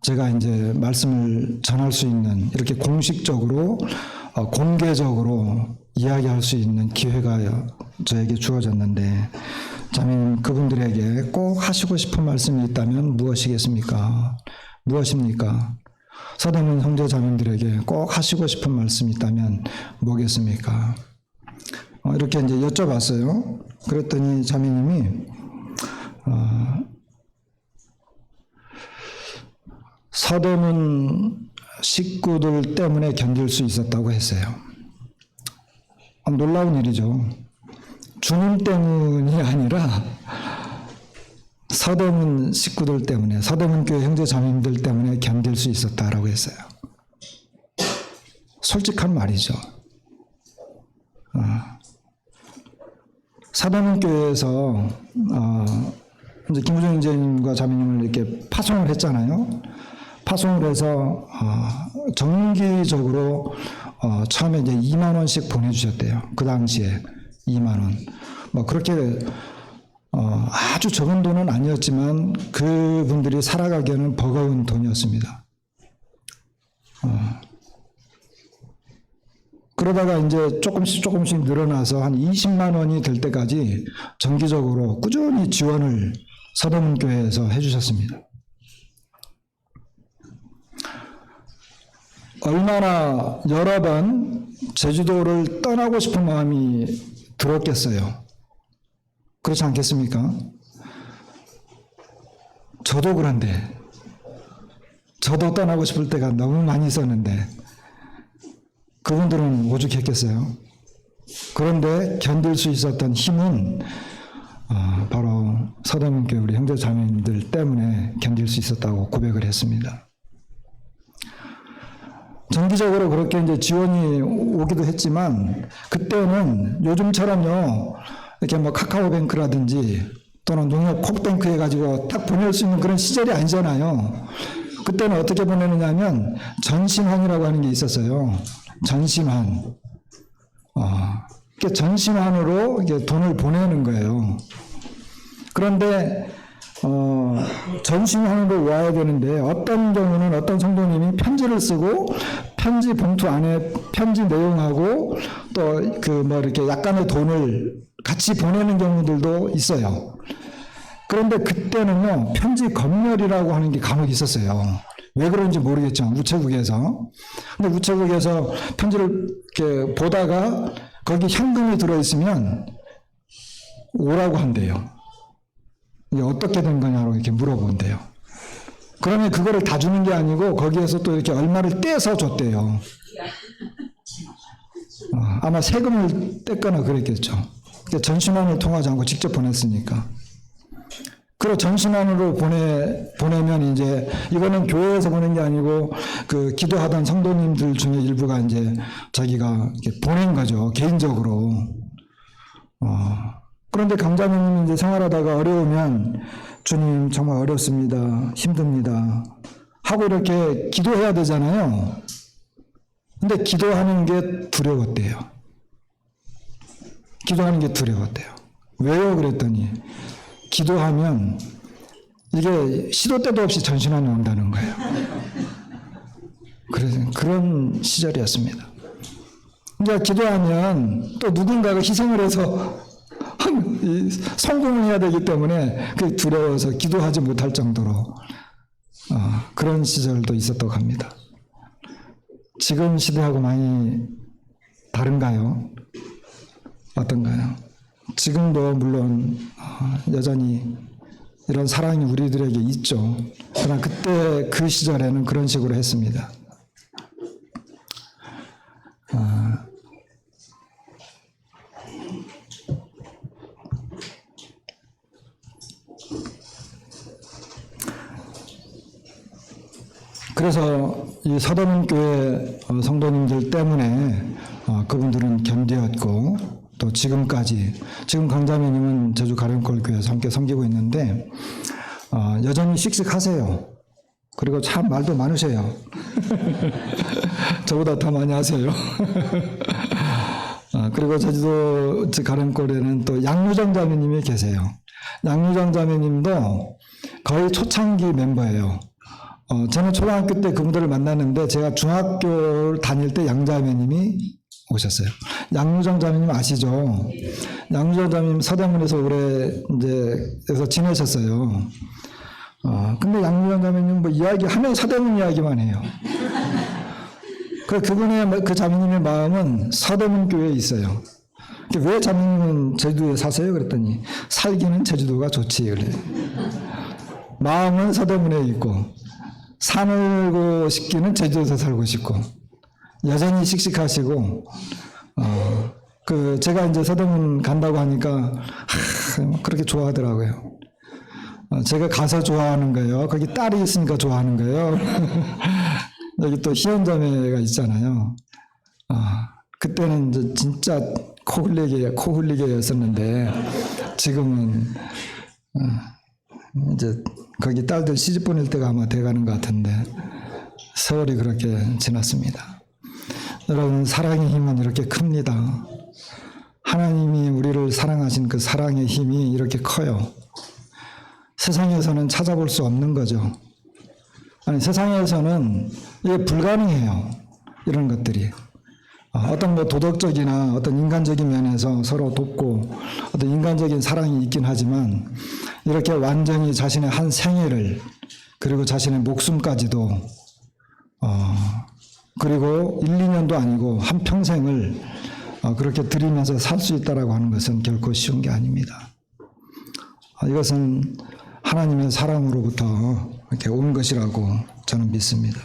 A: 제가 이제 말씀을 전할 수 있는, 이렇게 공식적으로 공개적으로 이야기할 수 있는 기회가 저에게 주어졌는데, 자매님 그분들에게 꼭 하시고 싶은 말씀이 있다면 무엇이겠습니까? 무엇입니까? 서대문 형제 자매들에게 꼭 하시고 싶은 말씀이 있다면 뭐겠습니까? 이렇게 이제 여쭤봤어요. 그랬더니 자매님이 서대문 식구들 때문에 견딜 수 있었다고 했어요. 놀라운 일이죠. 주님 때문이 아니라 서대문 식구들 때문에, 서대문 교회 형제 자매님들 때문에 견딜 수 있었다라고 했어요. 솔직한 말이죠. 서대문 교회에서 이제 김우정 형제님과 자매님을 이렇게 파송을 했잖아요. 파송을 해서 정기적으로 처음에 이제 2만 원씩 보내주셨대요. 그 당시에 2만 원. 뭐 그렇게 아주 적은 돈은 아니었지만 그분들이 살아가기에는 버거운 돈이었습니다. 그러다가 이제 조금씩 늘어나서 한 20만 원이 될 때까지 정기적으로 꾸준히 지원을 서대문 교회에서 해주셨습니다. 얼마나 여러 번 제주도를 떠나고 싶은 마음이 들었겠어요. 그렇지 않겠습니까? 저도 그런데, 저도 떠나고 싶을 때가 너무 많이 있었는데 그분들은 오죽했겠어요. 그런데 견딜 수 있었던 힘은 바로 서대문 교회 우리 형제 자매님들 때문에 견딜 수 있었다고 고백을 했습니다. 정기적으로 그렇게 이제 지원이 오기도 했지만, 그때는 요즘처럼요, 이렇게 뭐 카카오뱅크라든지 또는 농협 콕뱅크 해가지고 딱 보낼 수 있는 그런 시절이 아니잖아요. 그때는 어떻게 보내느냐 하면 전신환이라고 하는 게 있었어요. 전신환. 전신환으로 이게 돈을 보내는 거예요. 그런데 전신환으로 와야 되는데 어떤 경우는 어떤 성도님이 편지를 쓰고 편지 봉투 안에 편지 내용하고 또 이렇게 약간의 돈을 같이 보내는 경우들도 있어요. 그런데 그때는요, 편지 검열이라고 하는 게 간혹 있었어요. 왜 그런지 모르겠지만, 우체국에서. 근데 우체국에서 편지를 이렇게 보다가 거기 현금이 들어있으면 오라고 한대요. 이게 어떻게 된 거냐고 이렇게 물어본대요. 그러면 그거를 다 주는 게 아니고 거기에서 또 이렇게 얼마를 떼서 줬대요. 아마 세금을 뗐거나 그랬겠죠. 전신환을 통하지 않고 직접 보냈으니까. 그리고 전신환으로 보내면 이제 이거는 교회에서 보낸 게 아니고 그 기도하던 성도님들 중에 일부가 이제 자기가 이렇게 보낸 거죠. 개인적으로. 그런데 강자매님이 이제 생활하다가 어려우면 주님 정말 어렵습니다. 힘듭니다. 하고 이렇게 기도해야 되잖아요. 근데 기도하는 게 두려웠대요. 기도하는 게 두려웠대요. 왜요? 그랬더니 기도하면 이게 시도 때도 없이 전신환이 온다는 거예요. 그래서 그런 시절이었습니다. 이제 기도하면 또 누군가가 희생을 해서 성공을 해야 되기 때문에 그게 두려워서 기도하지 못할 정도로 그런 시절도 있었다고 합니다. 지금 시대하고 많이 다른가요? 어떤가요? 지금도 물론 여전히 이런 사랑이 우리들에게 있죠. 그러나 그때 그 시절에는 그런 식으로 했습니다. 그래서 이 서대문 교회 성도님들 때문에 그분들은 견디었고 또 지금까지 지금 강자매님은 제주 가령골교회에서 함께 섬기고 있는데 여전히 씩씩하세요. 그리고 참 말도 많으세요. 저보다 더 많이 하세요. 그리고 제주도 가령골에는 또 양유정 자매님이 계세요. 양유정 자매님도 거의 초창기 멤버예요. 저는 초등학교 때 그분들을 만났는데 제가 중학교 다닐 때 양자매님이 오셨어요. 양유정 자매님 아시죠? 양유정 자매님 서대문에서 오래 이제 지내셨어요. 근데 양유정 자매님 뭐 이야기하면 서대문 이야기만 해요. 그분의 그 자매님의 마음은 서대문 교회에 있어요. 왜 자매님은 제주도에 사세요? 그랬더니 살기는 제주도가 좋지. 그래. 마음은 서대문에 있고 살고 싶기는 제주도에서 살고 싶고 여전히 씩씩하시고 제가 이제 서대문 간다고 하니까 그렇게 좋아하더라고요. 제가 가서 좋아하는 거예요. 거기 딸이 있으니까 좋아하는 거예요. 여기 또 희연자매가 있잖아요. 그때는 이제 진짜 코 흘리게였었는데 지금은 이제 거기 딸들 시집 보낼 때가 아마 돼가는 것 같은데 세월이 그렇게 지났습니다. 여러분, 사랑의 힘은 이렇게 큽니다. 하나님이 우리를 사랑하신 그 사랑의 힘이 이렇게 커요. 세상에서는 찾아볼 수 없는 거죠. 아니, 세상에서는 이게 불가능해요. 이런 것들이. 어떤 도덕적이나 어떤 인간적인 면에서 서로 돕고 어떤 인간적인 사랑이 있긴 하지만 이렇게 완전히 자신의 한 생애를 그리고 자신의 목숨까지도 그리고 1, 2년도 아니고 한 평생을 그렇게 드리면서 살 수 있다라고 하는 것은 결코 쉬운 게 아닙니다. 이것은 하나님의 사랑으로부터 이렇게 온 것이라고 저는 믿습니다.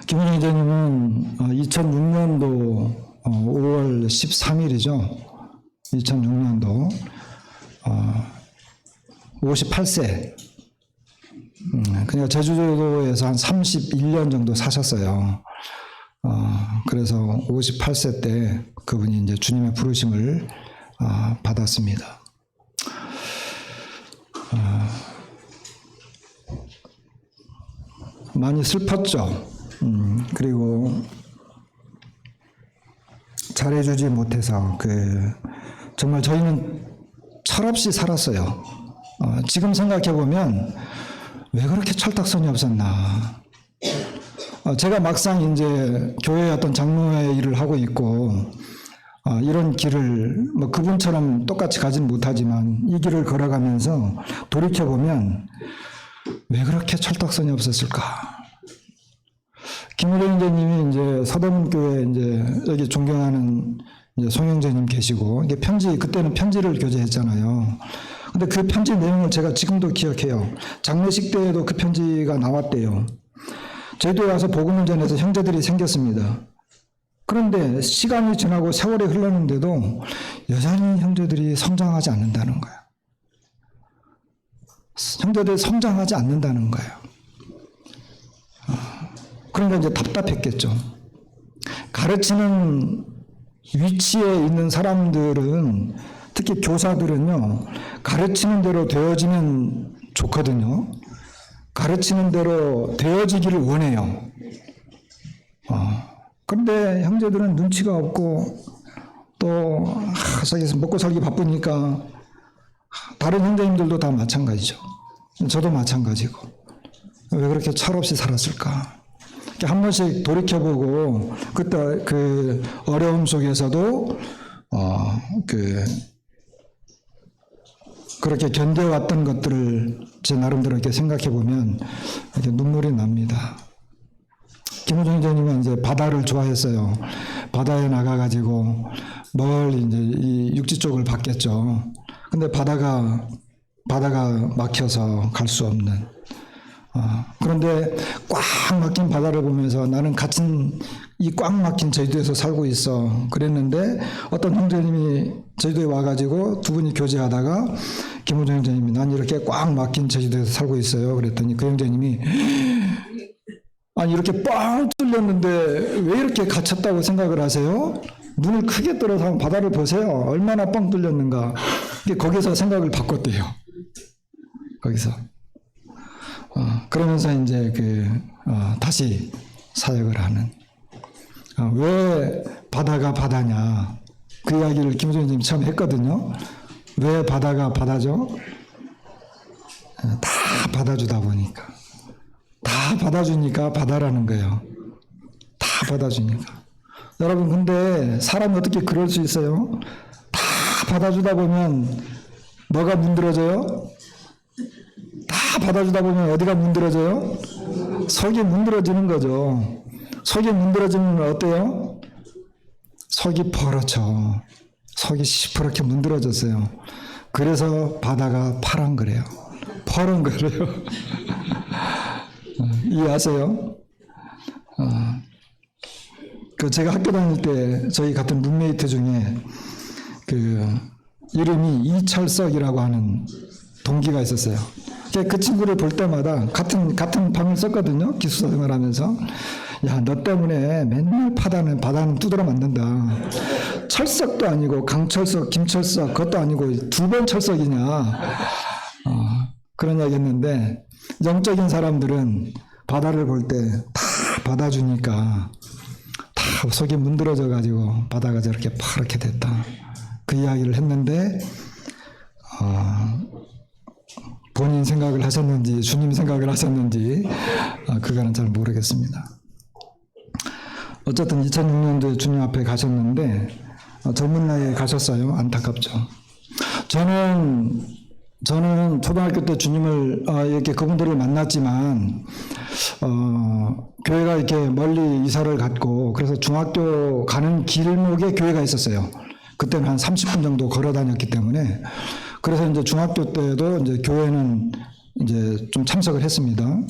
A: 김은영 이제님은 2006년도 5월 13일이죠. 2006년도 58세. 그러니까 제주도에서 한 31년 정도 사셨어요. 그래서 58세 때 그분이 이제 주님의 부르심을 받았습니다. 많이 슬펐죠. 그리고 잘해주지 못해서 정말 저희는 철없이 살았어요. 지금 생각해 보면 왜 그렇게 철딱선이 없었나. 제가 막상 이제 교회 어떤 장로의 일을 하고 있고 이런 길을 뭐 그분처럼 똑같이 가진 못하지만 이 길을 걸어가면서 돌이켜 보면 왜 그렇게 철딱선이 없었을까? 김우정 형제님이 이제 서대문교회 이제 여기 존경하는 이제 송영재님 계시고 이게 그때는 편지를 교제했잖아요. 근데 그 편지 내용을 제가 지금도 기억해요. 장례식 때에도 그 편지가 나왔대요. 제주도에 와서 복음을 전해서 형제들이 생겼습니다. 그런데 시간이 지나고 세월이 흘렀는데도 여전히 형제들이 성장하지 않는다는 거예요. 형제들이 성장하지 않는다는 거예요. 그러니까 이제 답답했겠죠. 가르치는 위치에 있는 사람들은, 특히 교사들은요, 가르치는 대로 되어지면 좋거든요. 가르치는 대로 되어지기를 원해요. 그런데 형제들은 눈치가 없고 또 먹고 살기 바쁘니까 다른 형제님들도 다 마찬가지죠. 저도 마찬가지고 왜 그렇게 철없이 살았을까? 한 번씩 돌이켜보고 그때 그 어려움 속에서도 그렇게 견뎌왔던 것들을 제 나름대로 이렇게 생각해 보면 이렇게 눈물이 납니다. 김우정 형제님은 이제 바다를 좋아했어요. 바다에 나가가지고 멀리 이제 이 육지 쪽을 봤겠죠. 근데 바다가 막혀서 갈 수 없는. 그런데 꽉 막힌 바다를 보면서 나는 같은 이 꽉 막힌 제주도에서 살고 있어. 그랬는데 어떤 형제님이 제주도에 와가지고 두 분이 교제하다가 김우정 형제님이 난 이렇게 꽉 막힌 제주도에서 살고 있어요. 그랬더니 그 형제님이 아니 이렇게 뻥 뚫렸는데 왜 이렇게 갇혔다고 생각을 하세요? 눈을 크게 들어서 한번 바다를 보세요. 얼마나 뻥 뚫렸는가. 거기서 생각을 바꿨대요. 거기서. 그러면서 이제 다시 사역을 하는. 왜 바다가 바다냐. 그 이야기를 김우정 선생님이 처음 했거든요. 왜 바다가 바다죠? 다 받아주다 보니까. 다 받아주니까 바다라는 거예요. 다 받아주니까. 여러분, 근데 사람이 어떻게 그럴 수 있어요? 다 받아주다 보면 뭐가 문드러져요? 다 받아주다 보면 어디가 문드러져요? 속이 문드러지는 거죠. 속이 문드러지면 어때요? 속이 벌어져. 속이 시퍼렇게 문드러졌어요. 그래서 바다가 파란 거래요. 파란 거래요. 이해하세요? 제가 학교 다닐 때 저희 같은 룸메이트 중에 이름이 이철석이라고 하는 동기가 있었어요. 그 친구를 볼 때마다 같은 방을 썼거든요. 기숙사 생활하면서. 야, 너 때문에 맨날 바다는 두드러 맞는다. 철석도 아니고 강철석, 김철석 그것도 아니고 두 번 철석이냐. 그런 이야기 했는데 영적인 사람들은 바다를 볼 때 다 받아주니까 다 속이 문드러져 가지고 바다가 저렇게 파랗게 됐다. 그 이야기를 했는데 본인 생각을 하셨는지 주님 생각을 하셨는지 그거는 잘 모르겠습니다. 어쨌든 2006년도에 주님 앞에 가셨는데 젊은 나이에 가셨어요. 안타깝죠. 저는 초등학교 때 주님을 이렇게 그분들을 만났지만 교회가 이렇게 멀리 이사를 갔고 그래서 중학교 가는 길목에 교회가 있었어요. 그때는 한 30분 정도 걸어 다녔기 때문에 그래서 이제 중학교 때도 이제 교회는 이제 좀 참석을 했습니다.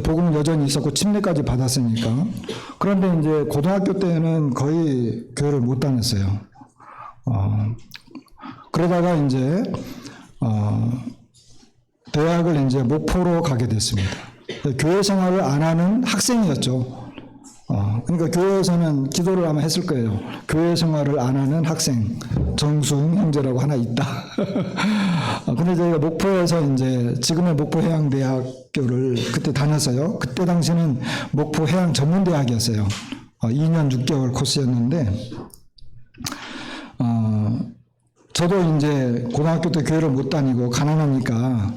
A: 복음은 여전히 있었고 침례까지 받았으니까. 그런데 이제 고등학교 때는 거의 교회를 못 다녔어요. 그러다가 이제 대학을 이제 목포로 가게 됐습니다. 교회 생활을 안 하는 학생이었죠. 그러니까 교회에서는 기도를 아마 했을 거예요. 교회 생활을 안 하는 학생, 정수웅 형제라고 하나 있다. 근데 저희가 목포에서 이제 지금의 목포해양대학교를 그때 다녔어요. 그때 당시는 목포해양전문대학이었어요. 2년 6개월 코스였는데, 저도 이제 고등학교 때 교회를 못 다니고 가난하니까,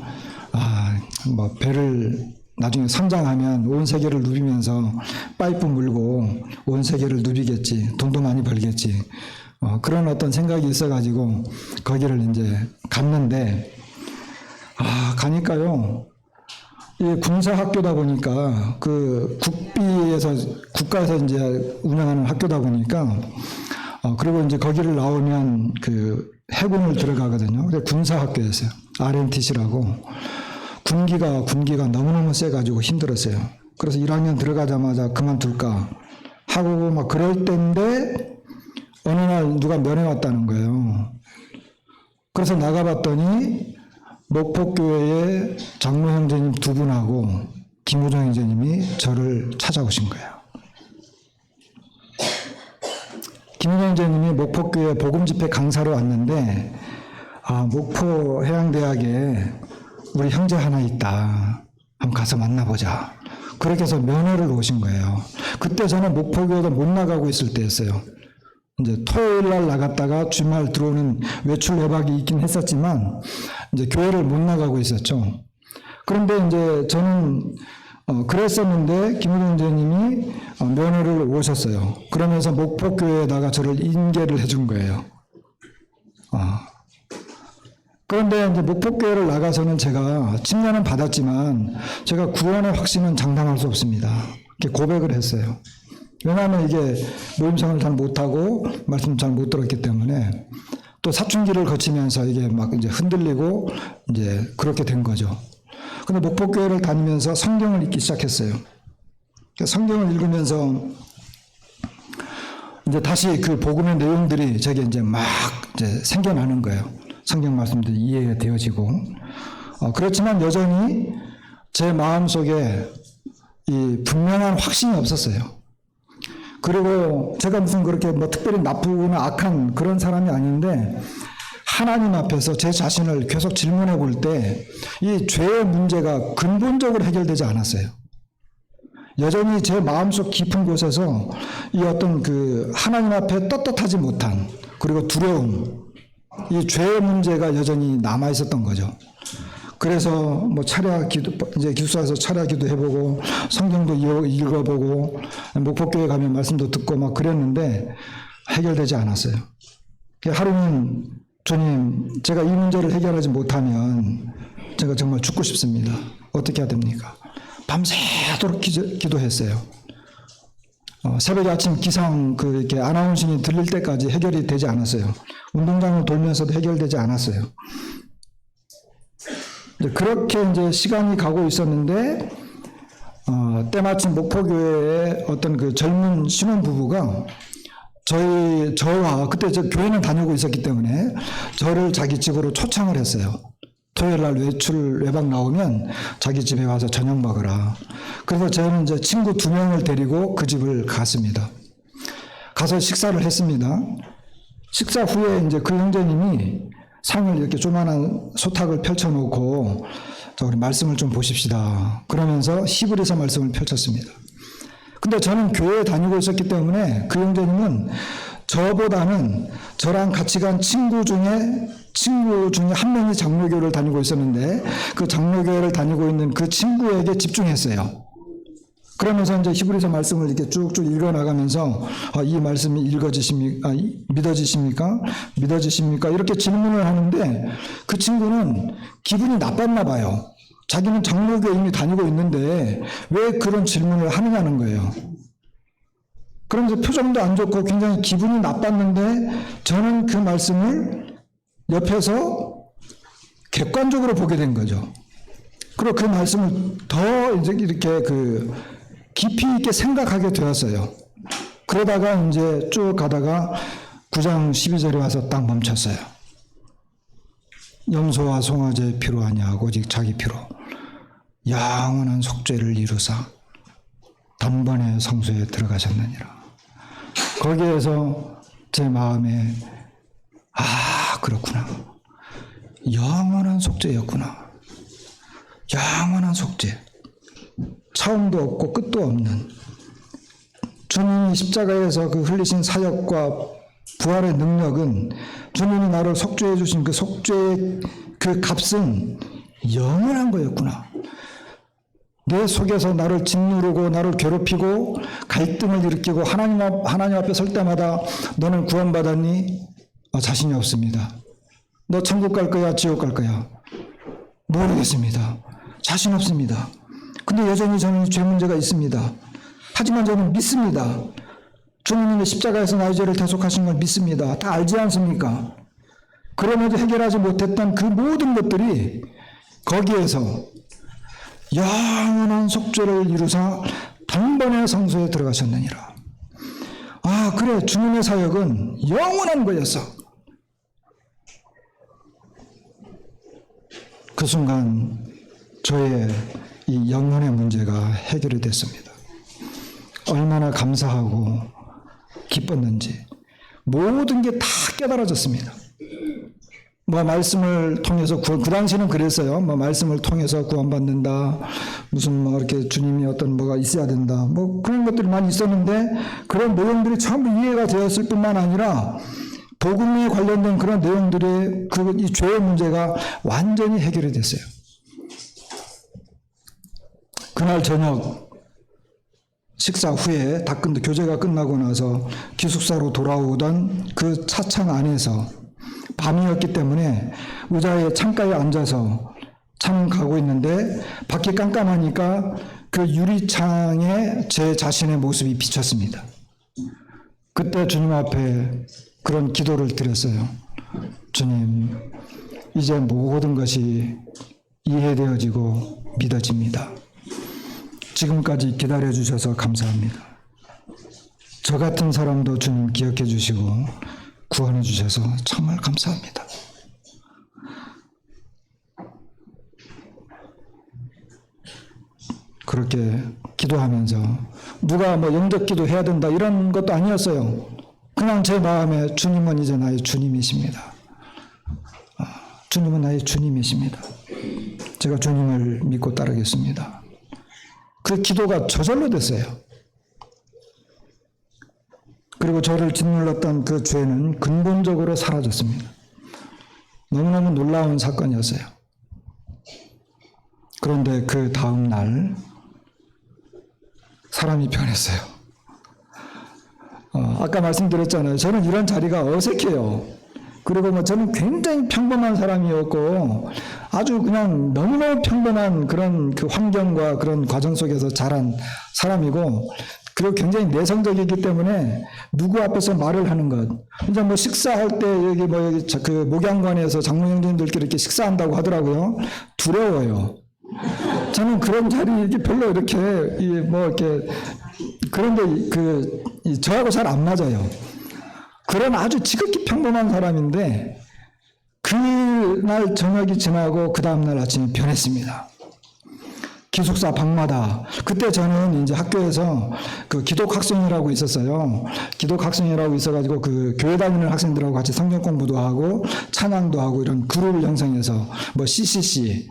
A: 뭐 배를 나중에 성장하면 온 세계를 누비면서 파이프 물고 온 세계를 누비겠지. 돈도 많이 벌겠지. 그런 어떤 생각이 있어가지고 거기를 이제 갔는데, 가니까요. 이 군사학교다 보니까 그 국가에서 이제 운영하는 학교다 보니까 그리고 이제 거기를 나오면 그 해군을 들어가거든요. 근데 군사학교였어요. RNTC라고. 군기가 너무너무 세가지고 힘들었어요. 그래서 1학년 들어가자마자 그만둘까 하고 막 그럴 때인데 어느 날 누가 면회 왔다는 거예요. 그래서 나가봤더니 목포교회의 장로 형제님 두 분하고 김우정 형제님이 저를 찾아오신 거예요. 김우정 형제님이 목포교회 복음집회 강사로 왔는데 목포해양대학에 우리 형제 하나 있다. 한번 가서 만나보자. 그렇게 해서 면회를 오신 거예요. 그때 저는 목포교회도 못 나가고 있을 때였어요. 이제 토요일 날 나갔다가 주말 들어오는 외출 외박이 있긴 했었지만 이제 교회를 못 나가고 있었죠. 그런데 이제 저는 그랬었는데 김우정 형제님이 면회를 오셨어요. 그러면서 목포교회에다가 저를 인계를 해준 거예요. 그런데 이제 목포교회를 나가서는 제가 침례는 받았지만 제가 구원의 확신은 장담할 수 없습니다. 이렇게 고백을 했어요. 왜냐하면 이게 모임생활을 잘 못하고 말씀 잘 못 들었기 때문에 또 사춘기를 거치면서 이게 막 이제 흔들리고 이제 그렇게 된 거죠. 근데 목포교회를 다니면서 성경을 읽기 시작했어요. 성경을 읽으면서 이제 다시 그 복음의 내용들이 제게 이제 막 이제 생겨나는 거예요. 성경 말씀들이 이해가 되어지고. 그렇지만 여전히 제 마음속에 이 분명한 확신이 없었어요. 그리고 제가 무슨 그렇게 뭐 특별히 나쁘거나 악한 그런 사람이 아닌데 하나님 앞에서 제 자신을 계속 질문해 볼 때 이 죄의 문제가 근본적으로 해결되지 않았어요. 여전히 제 마음속 깊은 곳에서 이 어떤 그 하나님 앞에 떳떳하지 못한 그리고 두려움, 이 죄의 문제가 여전히 남아 있었던 거죠. 그래서 뭐 차례 기도, 이제 기숙사에서 차례 기도 해보고 성경도 읽어보고 목포교회 가면 말씀도 듣고 막 그랬는데 해결되지 않았어요. 하루는 주님, 제가 이 문제를 해결하지 못하면 제가 정말 죽고 싶습니다. 어떻게 해야 됩니까? 밤새도록 기도했어요. 새벽에 아침 기상 이렇게 아나운싱이 들릴 때까지 해결이 되지 않았어요. 운동장을 돌면서도 해결되지 않았어요. 그렇게 이제 시간이 가고 있었는데, 때마침 목포교회의 어떤 그 젊은 신혼부부가 저와, 그때 저 교회는 다니고 있었기 때문에 저를 자기 집으로 초청을 했어요. 토요일 날 외박 나오면 자기 집에 와서 저녁 먹으라. 그래서 저는 이제 친구 2명을 데리고 그 집을 갔습니다. 가서 식사를 했습니다. 식사 후에 이제 그 형제님이 상을 이렇게 조그만한 소탁을 펼쳐놓고 우리 말씀을 좀 보십시다. 그러면서 히브리서 말씀을 펼쳤습니다. 근데 저는 교회에 다니고 있었기 때문에 그 형제님은 저보다는 저랑 같이 간 친구 중에 한 명이 장로교를 다니고 있었는데 그 장로교회를 다니고 있는 그 친구에게 집중했어요. 그러면서 이제 히브리서 말씀을 이렇게 쭉쭉 읽어나가면서 이 말씀이 믿어지십니까? 이렇게 질문을 하는데 그 친구는 기분이 나빴나 봐요. 자기는 장로교에 이미 다니고 있는데 왜 그런 질문을 하느냐는 거예요. 그러면서 표정도 안 좋고 굉장히 기분이 나빴는데 저는 그 말씀을 옆에서 객관적으로 보게 된 거죠. 그리고 그 말씀을 더 이제 이렇게 깊이 있게 생각하게 되었어요. 그러다가 이제 쭉 가다가 9장 12절에 와서 딱 멈췄어요. 염소와 송아지의 피로 아니하고 오직 자기 피로 영원한 속죄를 이루사 단번에 성소에 들어가셨느니라. 거기에서 제 마음에 그렇구나. 영원한 속죄였구나. 영원한 속죄. 처음도 없고 끝도 없는 주님이 십자가에서 그 흘리신 사역과 부활의 능력은 주님이 나를 속죄해 주신 그 속죄의 그 값은 영원한 거였구나. 내 속에서 나를 짓누르고 나를 괴롭히고 갈등을 일으키고 하나님 앞에 설 때마다 너는 구원받았니? 자신이 없습니다. 너 천국 갈 거야? 지옥 갈 거야? 모르겠습니다. 자신 없습니다. 근데 여전히 저는 죄 문제가 있습니다. 하지만 저는 믿습니다. 주님이 십자가에서 나의 죄를 대속하신 걸 믿습니다. 다 알지 않습니까? 그럼에도 해결하지 못했던 그 모든 것들이 거기에서 영원한 속죄를 이루사 단번에 성소에 들어가셨느니라. 그래, 주님의 사역은 영원한 거였어. 그 순간 저의 이 영혼의 문제가 해결이 됐습니다. 얼마나 감사하고 기뻤는지 모든 게 다 깨달아졌습니다. 말씀을 통해서 그 당시는 그랬어요. 말씀을 통해서 구원받는다. 무슨 이렇게 주님이 어떤 뭐가 있어야 된다. 그런 것들이 많이 있었는데 그런 내용들이 전부 이해가 되었을 뿐만 아니라 복음에 관련된 그런 내용들의 이 죄의 문제가 완전히 해결이 됐어요. 그날 저녁 식사 후에 교제가 끝나고 나서 기숙사로 돌아오던 그 차창 안에서 밤이었기 때문에 의자에 창가에 앉아서 창 가고 있는데 밖이 깜깜하니까 그 유리창에 제 자신의 모습이 비쳤습니다. 그때 주님 앞에 그런 기도를 드렸어요. 주님, 이제 모든 것이 이해되어지고 믿어집니다. 지금까지 기다려 주셔서 감사합니다. 저 같은 사람도 주님 기억해 주시고 구원해 주셔서 정말 감사합니다. 그렇게 기도하면서 누가 영적 기도 해야 된다 이런 것도 아니었어요. 그냥 제 마음에 주님은 이제 나의 주님이십니다. 주님은 나의 주님이십니다. 제가 주님을 믿고 따르겠습니다. 그 기도가 저절로 됐어요. 그리고 저를 짓눌렀던 그 죄는 근본적으로 사라졌습니다. 너무너무 놀라운 사건이었어요. 그런데 그 다음 날 사람이 변했어요. 아까 말씀드렸잖아요. 저는 이런 자리가 어색해요. 그리고 저는 굉장히 평범한 사람이었고 아주 그냥 너무너무 평범한 그런 그 환경과 그런 과정 속에서 자란 사람이고 그리고 굉장히 내성적이기 때문에 누구 앞에서 말을 하는 것. 이제 식사할 때 여기 그 목양관에서 장로 형제님들끼리 이렇게 식사한다고 하더라고요. 두려워요. 저는 그런 자리 별로 이렇게 이렇게 그런데 저하고 잘 안 맞아요. 그런 아주 지극히 평범한 사람인데 그날 저녁이 지나고 그 다음날 아침에 변했습니다. 기숙사 방마다 그때 저는 이제 학교에서 그 기독학생이라고 있었어요. 기독학생이라고 있어가지고 그 교회 다니는 학생들하고 같이 성경 공부도 하고 찬양도 하고 이런 그룹을 형성해서 CCC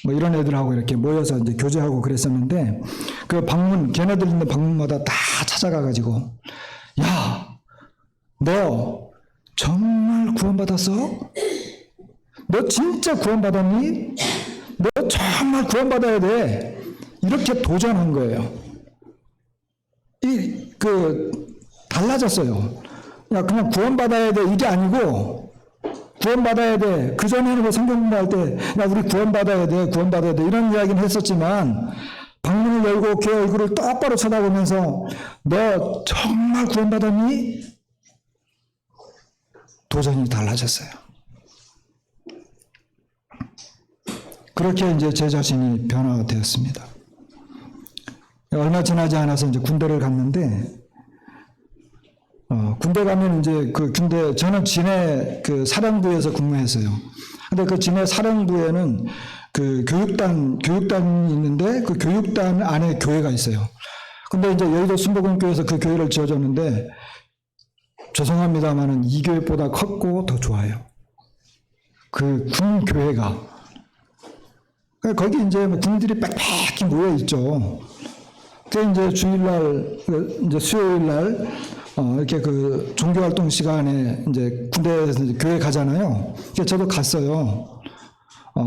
A: 이런 애들하고 이렇게 모여서 이제 교제하고 그랬었는데 그 걔네들 있는 방문마다 다 찾아가가지고 야, 너 정말 구원받았어? 너 진짜 구원받았니? 너 정말 구원받아야 돼. 이렇게 도전한 거예요. 달라졌어요. 야, 그냥 구원받아야 돼. 이게 아니고, 구원받아야 돼. 그전에는 성경 공부할 때, 야, 우리 구원받아야 돼. 구원받아야 돼. 이런 이야기는 했었지만, 방문을 열고 걔 얼굴을 똑바로 쳐다보면서, 너 정말 구원받았니? 도전이 달라졌어요. 그렇게 이제 제 자신이 변화가 되었습니다. 얼마 지나지 않아서 이제 군대를 갔는데, 군대 가면 이제 저는 진해 그 사령부에서 근무했어요. 근데 그 진해 사령부에는 그 교육단이 있는데 그 교육단 안에 교회가 있어요. 근데 이제 여의도 순복음교회에서 그 교회를 지어줬는데 죄송합니다만은 이 교회보다 컸고 더 좋아요. 그 군 교회가. 거기 이제 뭐 군인들이 빽빽히 모여 있죠. 그 이제 주일날, 이제 수요일날, 이렇게 그 종교활동 시간에 이제 군대에서 이제 교회 가잖아요. 그래서 저도 갔어요.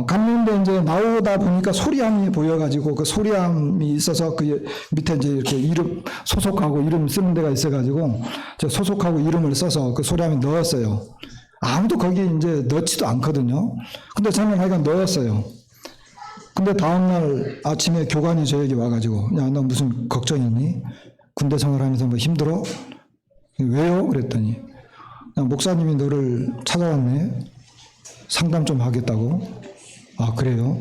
A: 갔는데 이제 나오다 보니까 소리함이 보여가지고 그 소리함이 있어서 그 밑에 이제 이렇게 이름 소속하고 이름 쓰는 데가 있어가지고 저 소속하고 이름을 써서 그 소리함에 넣었어요. 아무도 거기 이제 넣지도 않거든요. 근데 저는 하여간 넣었어요. 근데 다음날 아침에 교관이 저에게 와가지고 야, 너 무슨 걱정 있니? 군대 생활하면서 뭐 힘들어? 왜요? 그랬더니 야, 목사님이 너를 찾아왔네. 상담 좀 하겠다고. 아, 그래요?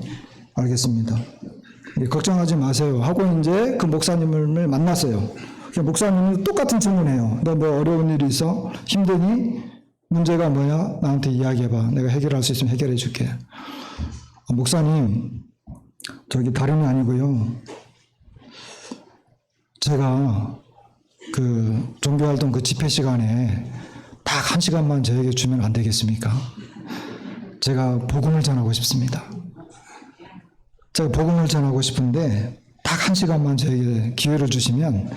A: 알겠습니다. 걱정하지 마세요 하고 이제 그 목사님을 만났어요. 목사님은 똑같은 질문해요. 너 뭐 어려운 일이 있어? 힘드니? 문제가 뭐야? 나한테 이야기해봐. 내가 해결할 수 있으면 해결해 줄게. 목사님, 저기 다름이 아니고요. 제가 그 종교활동 그 집회 시간에 딱 1시간만 저에게 주면 안 되겠습니까? 제가 복음을 전하고 싶습니다. 제가 복음을 전하고 싶은데 딱 1시간만 저에게 기회를 주시면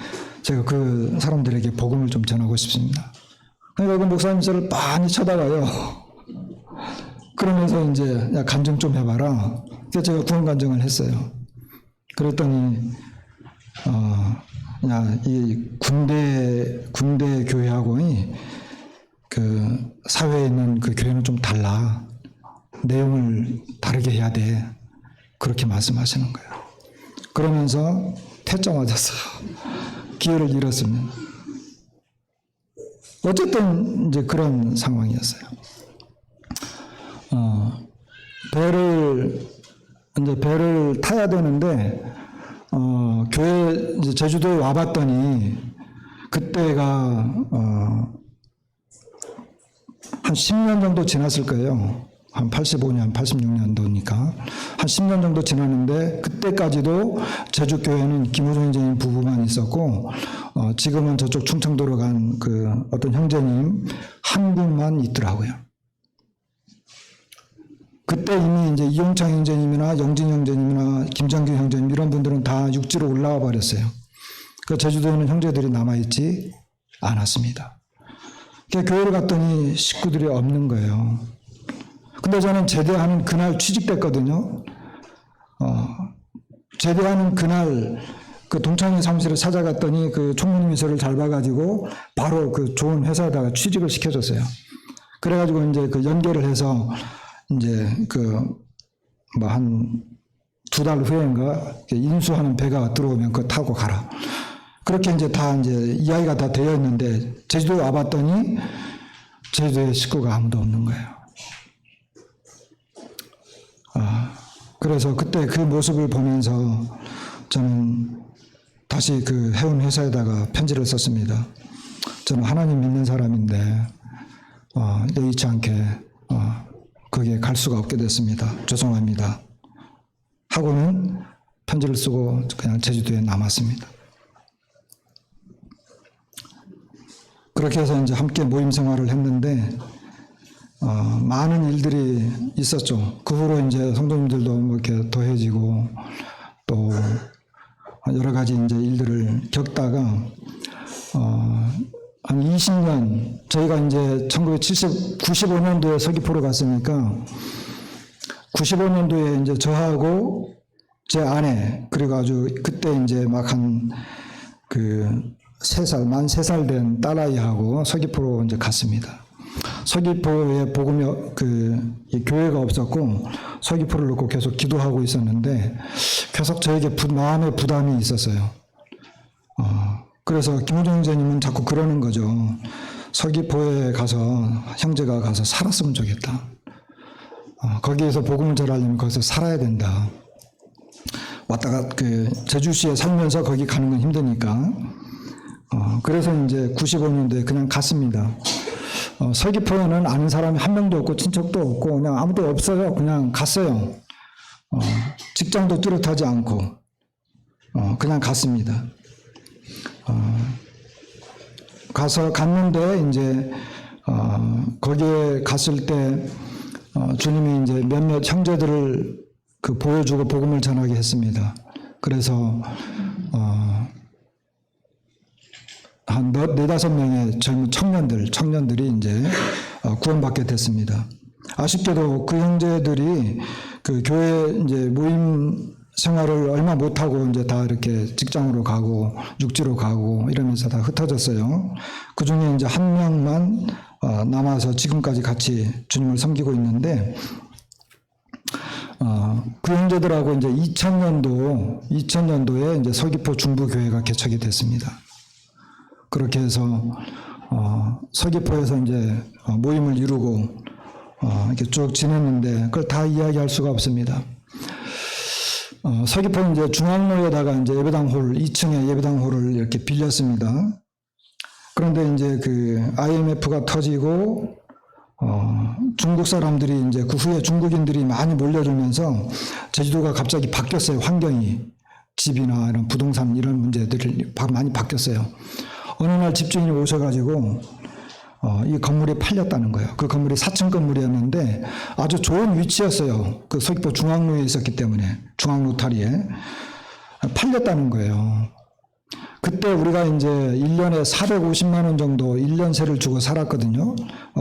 A: 제가 그 사람들에게 복음을 좀 전하고 싶습니다. 그러니까 그 목사님 저를 많이 쳐다봐요. 그러면서 이제 야, 간증 좀 해봐라. 그래서 제가 구원 간증을 했어요. 그랬더니 야, 이 군대 교회하고 그 사회에 있는 그 교회는 좀 달라. 내용을 다르게 해야 돼. 그렇게 말씀하시는 거예요. 그러면서 퇴짜 맞았어요. 기회를 잃었으면. 어쨌든 이제 그런 상황이었어요. 배를 타야 되는데 교회 이제 제주도에 와봤더니 그때가 한 10년 정도 지났을 거예요. 한 85년, 86년도니까 한 10년 정도 지났는데 그때까지도 제주교회는 김우중 형제님 부부만 있었고 지금은 저쪽 충청도로 간 그 어떤 형제님 한 분만 있더라고요. 그때 이미 이제 이용창 형제님이나 영진 형제님이나 김정규 형제님 이런 분들은 다 육지로 올라와 버렸어요. 그 제주도에는 형제들이 남아있지 않았습니다. 교회를 갔더니 식구들이 없는 거예요. 근데 저는 제대하는 그날 취직됐거든요. 제대하는 그날 그 동창회 사무실에 찾아갔더니 그 총무님이 저를 잘 봐가지고 바로 그 좋은 회사에다가 취직을 시켜줬어요. 그래가지고 이제 그 연결을 해서 이제 그 뭐 한 2달 후에인가 인수하는 배가 들어오면 그거 타고 가라. 그렇게 이제 다 이제 이야기가 다 되어 있는데 제주도에 와봤더니 제주도에 식구가 아무도 없는 거예요. 그래서 그때 그 모습을 보면서 저는 다시 그 해운 회사에다가 편지를 썼습니다. 저는 하나님 믿는 사람인데 여의치 않게 거기에 갈 수가 없게 됐습니다. 죄송합니다. 하고는 편지를 쓰고 그냥 제주도에 남았습니다. 그렇게 해서 이제 함께 모임 생활을 했는데 많은 일들이 있었죠. 그 후로 이제 성도님들도 뭐 이렇게 더해지고 또 여러 가지 이제 일들을 겪다가 한 20년 저희가 이제 95년도에 서귀포로 갔으니까 95년도에 이제 저하고 제 아내 그리고 아주 그때 이제 막 한 그 3살 만 3살 된 딸아이하고 서귀포로 이제 갔습니다. 서귀포에 복음이 이 교회가 없었고 서귀포를 놓고 계속 기도하고 있었는데 계속 저에게 마음의 부담이 있었어요. 그래서 김우중 형제님은 자꾸 그러는 거죠. 서귀포에 가서 형제가 가서 살았으면 좋겠다. 거기에서 복음을 전하려면 거기서 살아야 된다. 왔다가 그 제주시에 살면서 거기 가는 건 힘드니까. 그래서 이제 95년도에 그냥 갔습니다. 서귀포에는 아는 사람이 한 명도 없고 친척도 없고 그냥 아무도 없어요. 그냥 갔어요. 직장도 뚜렷하지 않고 그냥 갔습니다. 갔는데 이제 거기에 갔을 때 주님이 이제 몇몇 형제들을 보여주고 복음을 전하게 했습니다. 그래서 한 4-5명의 젊은 청년들이 이제 구원받게 됐습니다. 아쉽게도 그 형제들이 그 교회 이제 모임 생활을 얼마 못하고 이제 다 이렇게 직장으로 가고 육지로 가고 이러면서 다 흩어졌어요. 그 중에 이제 한 명만 남아서 지금까지 같이 주님을 섬기고 있는데, 그 형제들하고 이제 2000년도에 이제 서귀포 중부교회가 개척이 됐습니다. 그렇게 해서 서귀포에서 이제 모임을 이루고 이렇게 쭉 지냈는데 그걸 다 이야기할 수가 없습니다. 서귀포 이제 중앙로에다가 이제 예배당홀 2층에 예배당홀을 이렇게 빌렸습니다. 그런데 이제 그 IMF가 터지고 중국 사람들이 이제 그 후에 중국인들이 많이 몰려들면서 제주도가 갑자기 바뀌었어요. 환경이 집이나 이런 부동산 이런 문제들이 많이 바뀌었어요. 어느 날 집주인이 오셔가지고 이 건물이 팔렸다는 거예요. 그 건물이 4층 건물이었는데 아주 좋은 위치였어요. 그 서귀포 중앙로에 있었기 때문에 중앙 로타리에 팔렸다는 거예요. 그때 우리가 이제 1년에 450만 원 정도 1년세를 주고 살았거든요.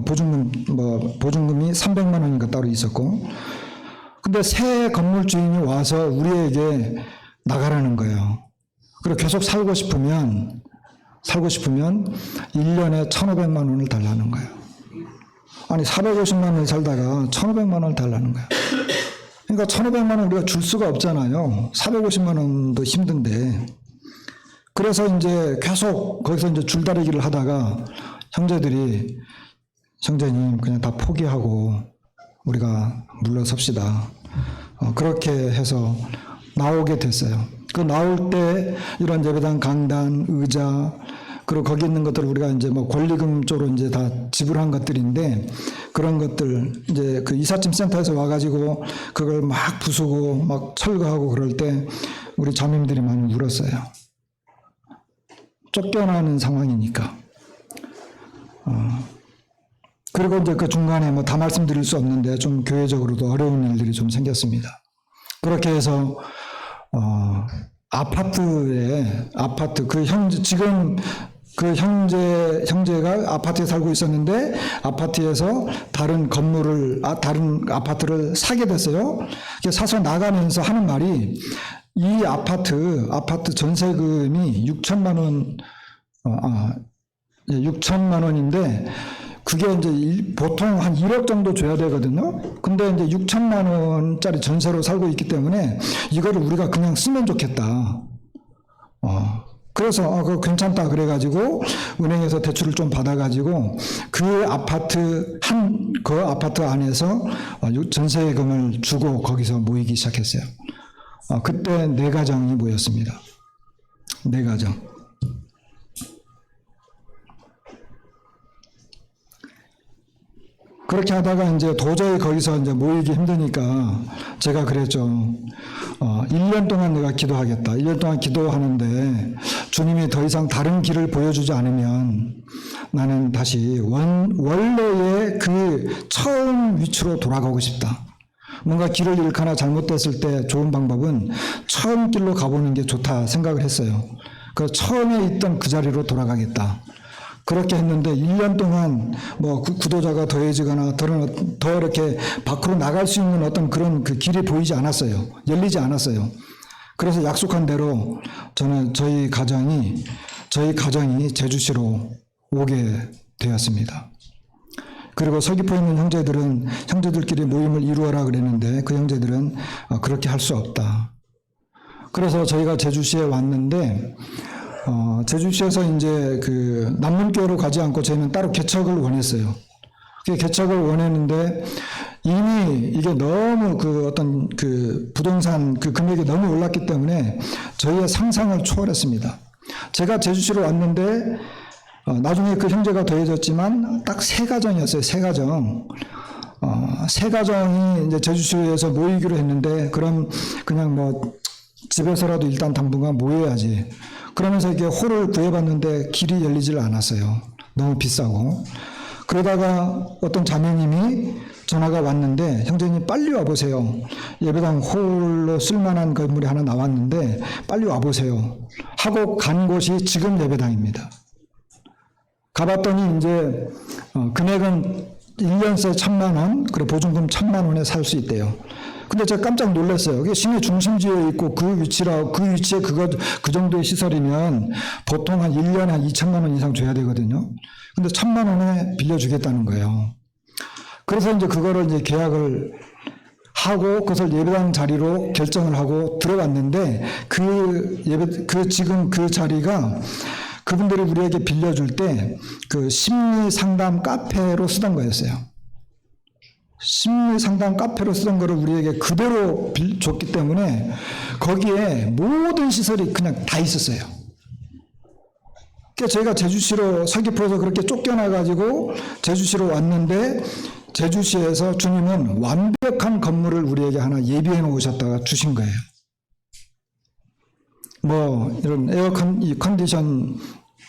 A: 보증금이 300만 원인가 따로 있었고. 근데 새 건물 주인이 와서 우리에게 나가라는 거예요. 그리고 계속 살고 싶으면 1년에 1,500만 원을 달라는 거예요. 아니 450만 원을 살다가 1,500만 원을 달라는 거예요. 그러니까 1,500만 원 우리가 줄 수가 없잖아요. 450만 원도 힘든데. 그래서 이제 계속 거기서 이제 줄다리기를 하다가 형제들이 형제님 그냥 다 포기하고 우리가 물러섭시다. 그렇게 해서 나오게 됐어요. 그 나올 때 이런 예배당 강단, 의자, 그리고 거기 있는 것들을 우리가 이제 권리금 쪽으로 이제 다 지불한 것들인데 그런 것들 이제 그 이삿짐 센터에서 와가지고 그걸 막 부수고 막 철거하고 그럴 때 우리 자매님들이 많이 울었어요. 쫓겨나는 상황이니까. 그리고 이제 그 중간에 다 말씀드릴 수 없는데 좀 교회적으로도 어려운 일들이 좀 생겼습니다. 그렇게 해서 아파트 지금 그 형제가 아파트에 살고 있었는데 아파트에서 다른 아파트를 사게 됐어요. 사서 나가면서 하는 말이 이 아파트 전세금이 6천만 원인데 그게 이제 보통 한 1억 정도 줘야 되거든요. 근데 이제 6천만 원짜리 전세로 살고 있기 때문에 이거를 우리가 그냥 쓰면 좋겠다. 그래서 그거 괜찮다 그래가지고 은행에서 대출을 좀 받아가지고 그 아파트 안에서 전세금을 주고 거기서 모이기 시작했어요. 그때 4가정이 모였습니다. 4가정. 그렇게 하다가 이제 도저히 거기서 이제 모이기 힘드니까 제가 그랬죠. 1년 동안 내가 기도하겠다. 1년 동안 기도하는데 주님이 더 이상 다른 길을 보여주지 않으면 나는 다시 원래의 그 처음 위치로 돌아가고 싶다. 뭔가 길을 잃거나 잘못됐을 때 좋은 방법은 처음 길로 가보는 게 좋다 생각을 했어요. 그래서 처음에 있던 그 자리로 돌아가겠다. 그렇게 했는데 1년 동안 구도자가 더해지거나 더 이렇게 밖으로 나갈 수 있는 어떤 그런 그 길이 보이지 않았어요. 열리지 않았어요. 그래서 약속한 대로 저희 가정이 제주시로 오게 되었습니다. 그리고 서귀포에 있는 형제들끼리 모임을 이루어라 그랬는데 그 형제들은 그렇게 할 수 없다. 그래서 저희가 제주시에 왔는데 제주시에서 이제 그 남문교로 가지 않고 저희는 따로 개척을 원했어요. 개척을 원했는데 이미 이게 너무 그 어떤 그 부동산 그 금액이 너무 올랐기 때문에 저희의 상상을 초월했습니다. 제가 제주시로 왔는데 나중에 그 형제가 더해졌지만 딱 3가정이었어요. 3가정. 3가정이 이제 제주시에서 모이기로 했는데 그럼 그냥 집에서라도 일단 당분간 모여야지. 그러면서 이게 홀을 구해봤는데 길이 열리질 않았어요. 너무 비싸고. 그러다가 어떤 자매님이 전화가 왔는데 형제님 빨리 와보세요. 예배당 홀로 쓸만한 건물이 하나 나왔는데 빨리 와보세요. 하고 간 곳이 지금 예배당입니다. 가봤더니 이제 금액은 1년세 1,000만 그리고 보증금 1,000만 살 수 있대요. 근데 제가 깜짝 놀랐어요. 이게 시내 중심지에 있고 그 위치에 그 정도의 시설이면 보통 한 1년에 한 2,000만 이상 줘야 되거든요. 근데 1,000만 빌려주겠다는 거예요. 그래서 이제 그거를 이제 계약을 하고 그것을 예배당 자리로 결정을 하고 들어갔는데 지금 그 자리가 그분들이 우리에게 빌려줄 때 그 심리 상담 카페로 쓰던 거였어요. 심리 상담 카페로 쓰던 거를 우리에게 그대로 줬기 때문에 거기에 모든 시설이 그냥 다 있었어요. 그러니까 저희가 제주시로 서귀포에서 그렇게 쫓겨나가지고 제주시로 왔는데 제주시에서 주님은 완벽한 건물을 우리에게 하나 예비해 놓으셨다가 주신 거예요. 뭐 이런 컨디션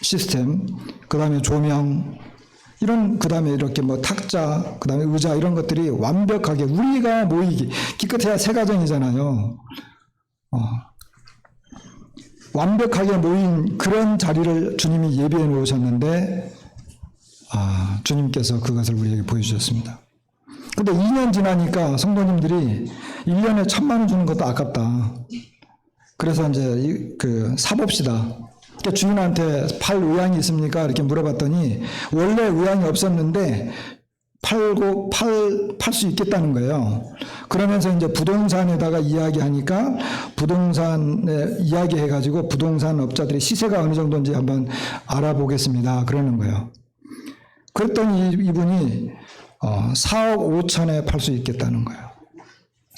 A: 시스템, 그 다음에 조명, 그 다음에 이렇게 뭐 탁자, 그 다음에 의자 이런 것들이 완벽하게 우리가 모이기, 기껏해야 세 가정이잖아요. 완벽하게 모인 그런 자리를 주님이 예비해 놓으셨는데, 주님께서 그것을 우리에게 보여주셨습니다. 근데 2년 지나니까 성도님들이 1년에 1,000만 주는 것도 아깝다. 그래서 이제 사봅시다. 주인한테 팔 의향이 있습니까? 이렇게 물어봤더니 원래 의향이 없었는데 팔 수 있겠다는 거예요. 그러면서 이제 부동산에다가 이야기하니까 부동산에 이야기해가지고 부동산 업자들이 시세가 어느 정도인지 한번 알아보겠습니다. 그러는 거예요. 그랬더니 이분이 4억 5천에 팔 수 있겠다는 거예요.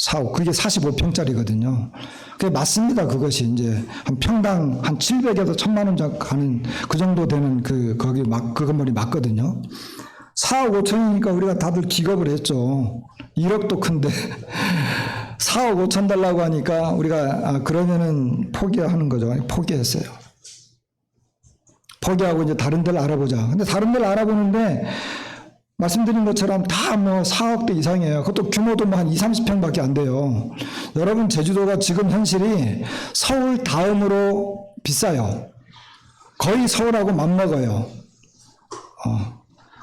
A: 4억. 그게 45평짜리거든요. 그게 맞습니다. 그것이 이제 한 평당 한 700에서 1,000만 원 정도 가는 그 정도 되는 그 건물이 맞거든요. 4억 5천이니까 우리가 다들 기겁을 했죠. 1억도 큰데 4억 5천 달라고 하니까 우리가 그러면은 포기하는 거죠. 포기했어요. 포기하고 이제 다른 데를 알아보자. 근데 다른 데를 알아보는데 말씀드린 것처럼 다 뭐 4억대 이상이에요. 그것도 규모도 뭐 한 20, 30평밖에 안 돼요. 여러분 제주도가 지금 현실이 서울 다음으로 비싸요. 거의 서울하고 맞먹어요.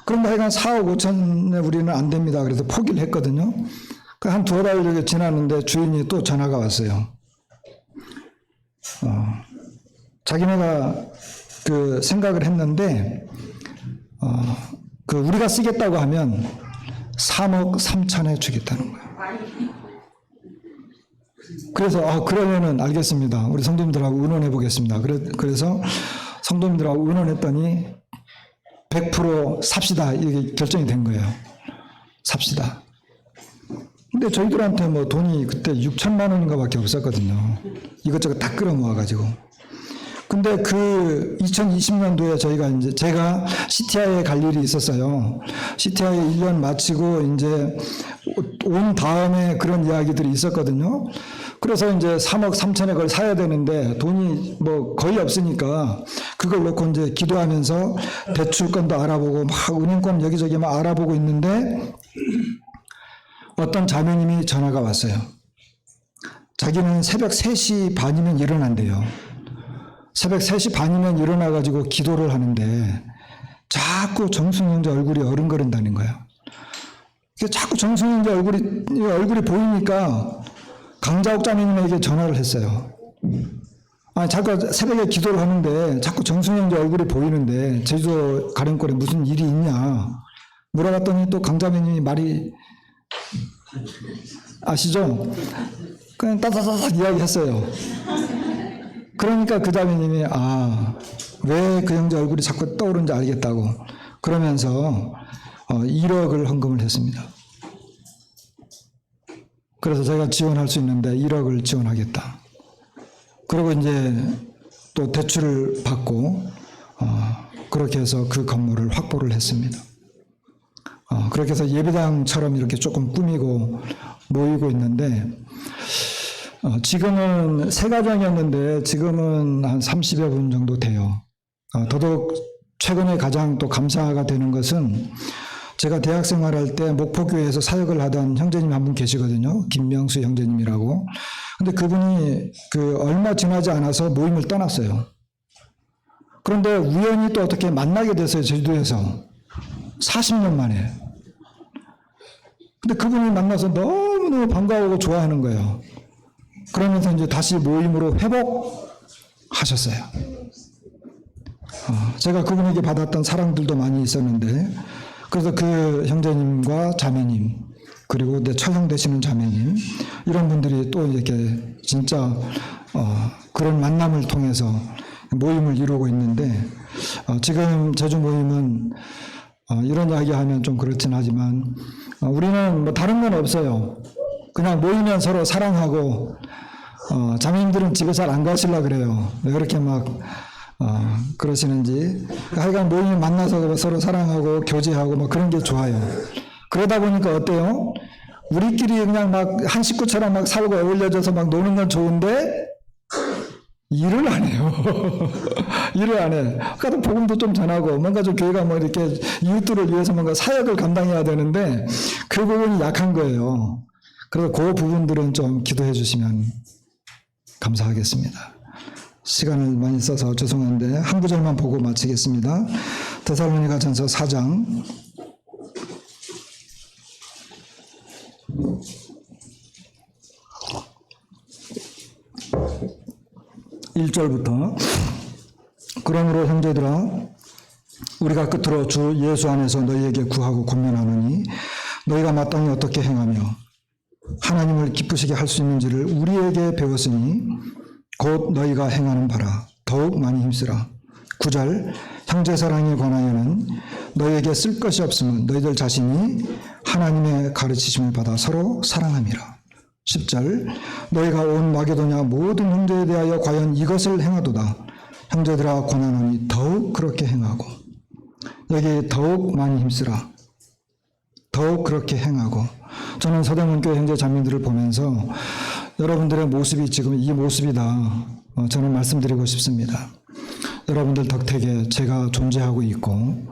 A: 그런데 하여간 4억 5천에 우리는 안 됩니다. 그래서 포기를 했거든요. 한 2달 지났는데 주인이 또 전화가 왔어요. 자기네가 그 생각을 했는데 우리가 쓰겠다고 하면 3억 3천에 주겠다는 거예요. 그래서 그러면은 알겠습니다. 우리 성도님들하고 의논해 보겠습니다. 그래서 성도님들하고 의논했더니 100% 삽시다 이게 결정이 된 거예요. 삽시다. 근데 저희들한테 뭐 돈이 그때 6천만 원인가 밖에 없었거든요. 이것저것 다 끌어모아가지고. 근데 그 2020년도에 제가 CTI에 갈 일이 있었어요. CTI 1년 마치고 이제 온 다음에 그런 이야기들이 있었거든요. 그래서 이제 3억 3천에 그걸 사야 되는데 돈이 뭐 거의 없으니까 그걸 놓고 이제 기도하면서 대출권도 알아보고 막 은행권 여기저기 막 알아보고 있는데 어떤 자매님이 전화가 왔어요. 자기는 새벽 3시 반이면 일어난대요. 새벽 3시 반이면 일어나가지고 기도를 하는데 자꾸 정순 형제 얼굴이 어른거린다는 거예요. 자꾸 정순 형제 얼굴이 보이니까 강자옥 자매님에게 전화를 했어요. 자꾸 새벽에 기도를 하는데 자꾸 정순 형제 얼굴이 보이는데 제주도 가령골에 무슨 일이 있냐 물어봤더니 또 강자매님이 말이 아시죠? 그냥 따다다닥 이야기했어요. 그러니까 그 자매님이 왜 그 형제 얼굴이 자꾸 떠오르는지 알겠다고 그러면서 1억을 헌금을 했습니다. 그래서 제가 지원할 수 있는데 1억을 지원하겠다. 그리고 이제 또 대출을 받고 그렇게 해서 그 건물을 확보를 했습니다. 그렇게 해서 예배당처럼 이렇게 조금 꾸미고 모이고 있는데 지금은 세 가정이었는데 지금은 한 30여 분 정도 돼요. 더더욱 최근에 가장 또 감사가 되는 것은 제가 대학 생활할 때 목포교회에서 사역을 하던 형제님 한 분 계시거든요. 김명수 형제님이라고. 근데 그분이 얼마 지나지 않아서 모임을 떠났어요. 그런데 우연히 또 어떻게 만나게 됐어요. 제주도에서. 40년 만에. 근데 그분을 만나서 너무너무 반가워하고 좋아하는 거예요. 그러면서 이제 다시 모임으로 회복하셨어요. 제가 그분에게 받았던 사랑들도 많이 있었는데, 그래서 그 형제님과 자매님, 그리고 내 처형 되시는 자매님, 이런 분들이 또 이렇게 진짜 그런 만남을 통해서 모임을 이루고 있는데, 지금 제주 모임은 이런 이야기 하면 좀 그렇긴 하지만, 우리는 뭐 다른 건 없어요. 그냥 모이면 서로 사랑하고, 자매님들은 집에 잘 안 가시려고 그래요. 왜 그렇게 막 그러시는지. 하여간 모임을 만나서 서로 사랑하고 교제하고 뭐 그런 게 좋아요. 그러다 보니까 어때요? 우리끼리 그냥 막 한 식구처럼 막 살고 어울려져서 막 노는 건 좋은데 일을 안 해요. 일을 안 해. 아까도 복음도 좀 전하고 뭔가 좀 교회가 뭐 이렇게 이웃들을 위해서 뭔가 사역을 감당해야 되는데 그 부분이 약한 거예요. 그래서 그 부분들은 좀 기도해 주시면 감사하겠습니다. 시간을 많이 써서 죄송한데 한 구절만 보고 마치겠습니다. 데살로니가전서 4장 1절부터 그러므로 형제들아 우리가 끝으로 주 예수 안에서 너희에게 구하고 권면하노니 너희가 마땅히 어떻게 행하며 하나님을 기쁘시게 할 수 있는지를 우리에게 배웠으니 곧 너희가 행하는 바라 더욱 많이 힘쓰라. 9절 형제 사랑에 관하여는 너희에게 쓸 것이 없으면 너희들 자신이 하나님의 가르치심을 받아 서로 사랑함이라. 10절 너희가 온 마게도냐 모든 형제에 대하여 과연 이것을 행하도다. 형제들아 권하노니 더욱 그렇게 행하고 여기 더욱 많이 힘쓰라. 더욱 그렇게 행하고 저는 서대문교회 형제 자매들을 보면서 여러분들의 모습이 지금 이 모습이다. 저는 말씀드리고 싶습니다. 여러분들 덕택에 제가 존재하고 있고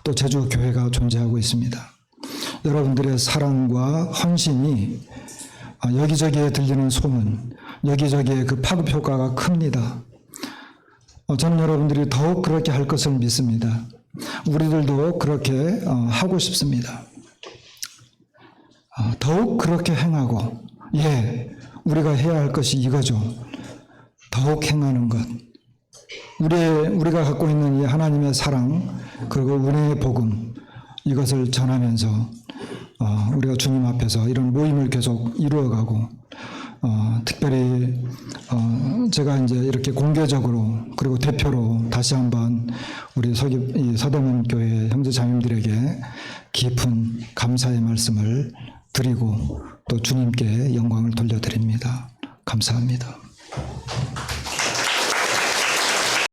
A: 또 제주교회가 존재하고 있습니다. 여러분들의 사랑과 헌신이 여기저기에 들리는 소문, 여기저기에 그 파급 효과가 큽니다. 저는 여러분들이 더욱 그렇게 할 것을 믿습니다. 우리들도 그렇게 하고 싶습니다. 더욱 그렇게 행하고, 우리가 해야 할 것이 이거죠. 더욱 행하는 것. 우리가 갖고 있는 이 하나님의 사랑, 그리고 은혜의 복음, 이것을 전하면서 우리가 주님 앞에서 이런 모임을 계속 이루어가고, 특별히 제가 이제 이렇게 공개적으로 그리고 대표로 다시 한번 우리 서대문 교회 형제 자매님들에게 깊은 감사의 말씀을 드리고 또 주님께 영광을 돌려드립니다. 감사합니다.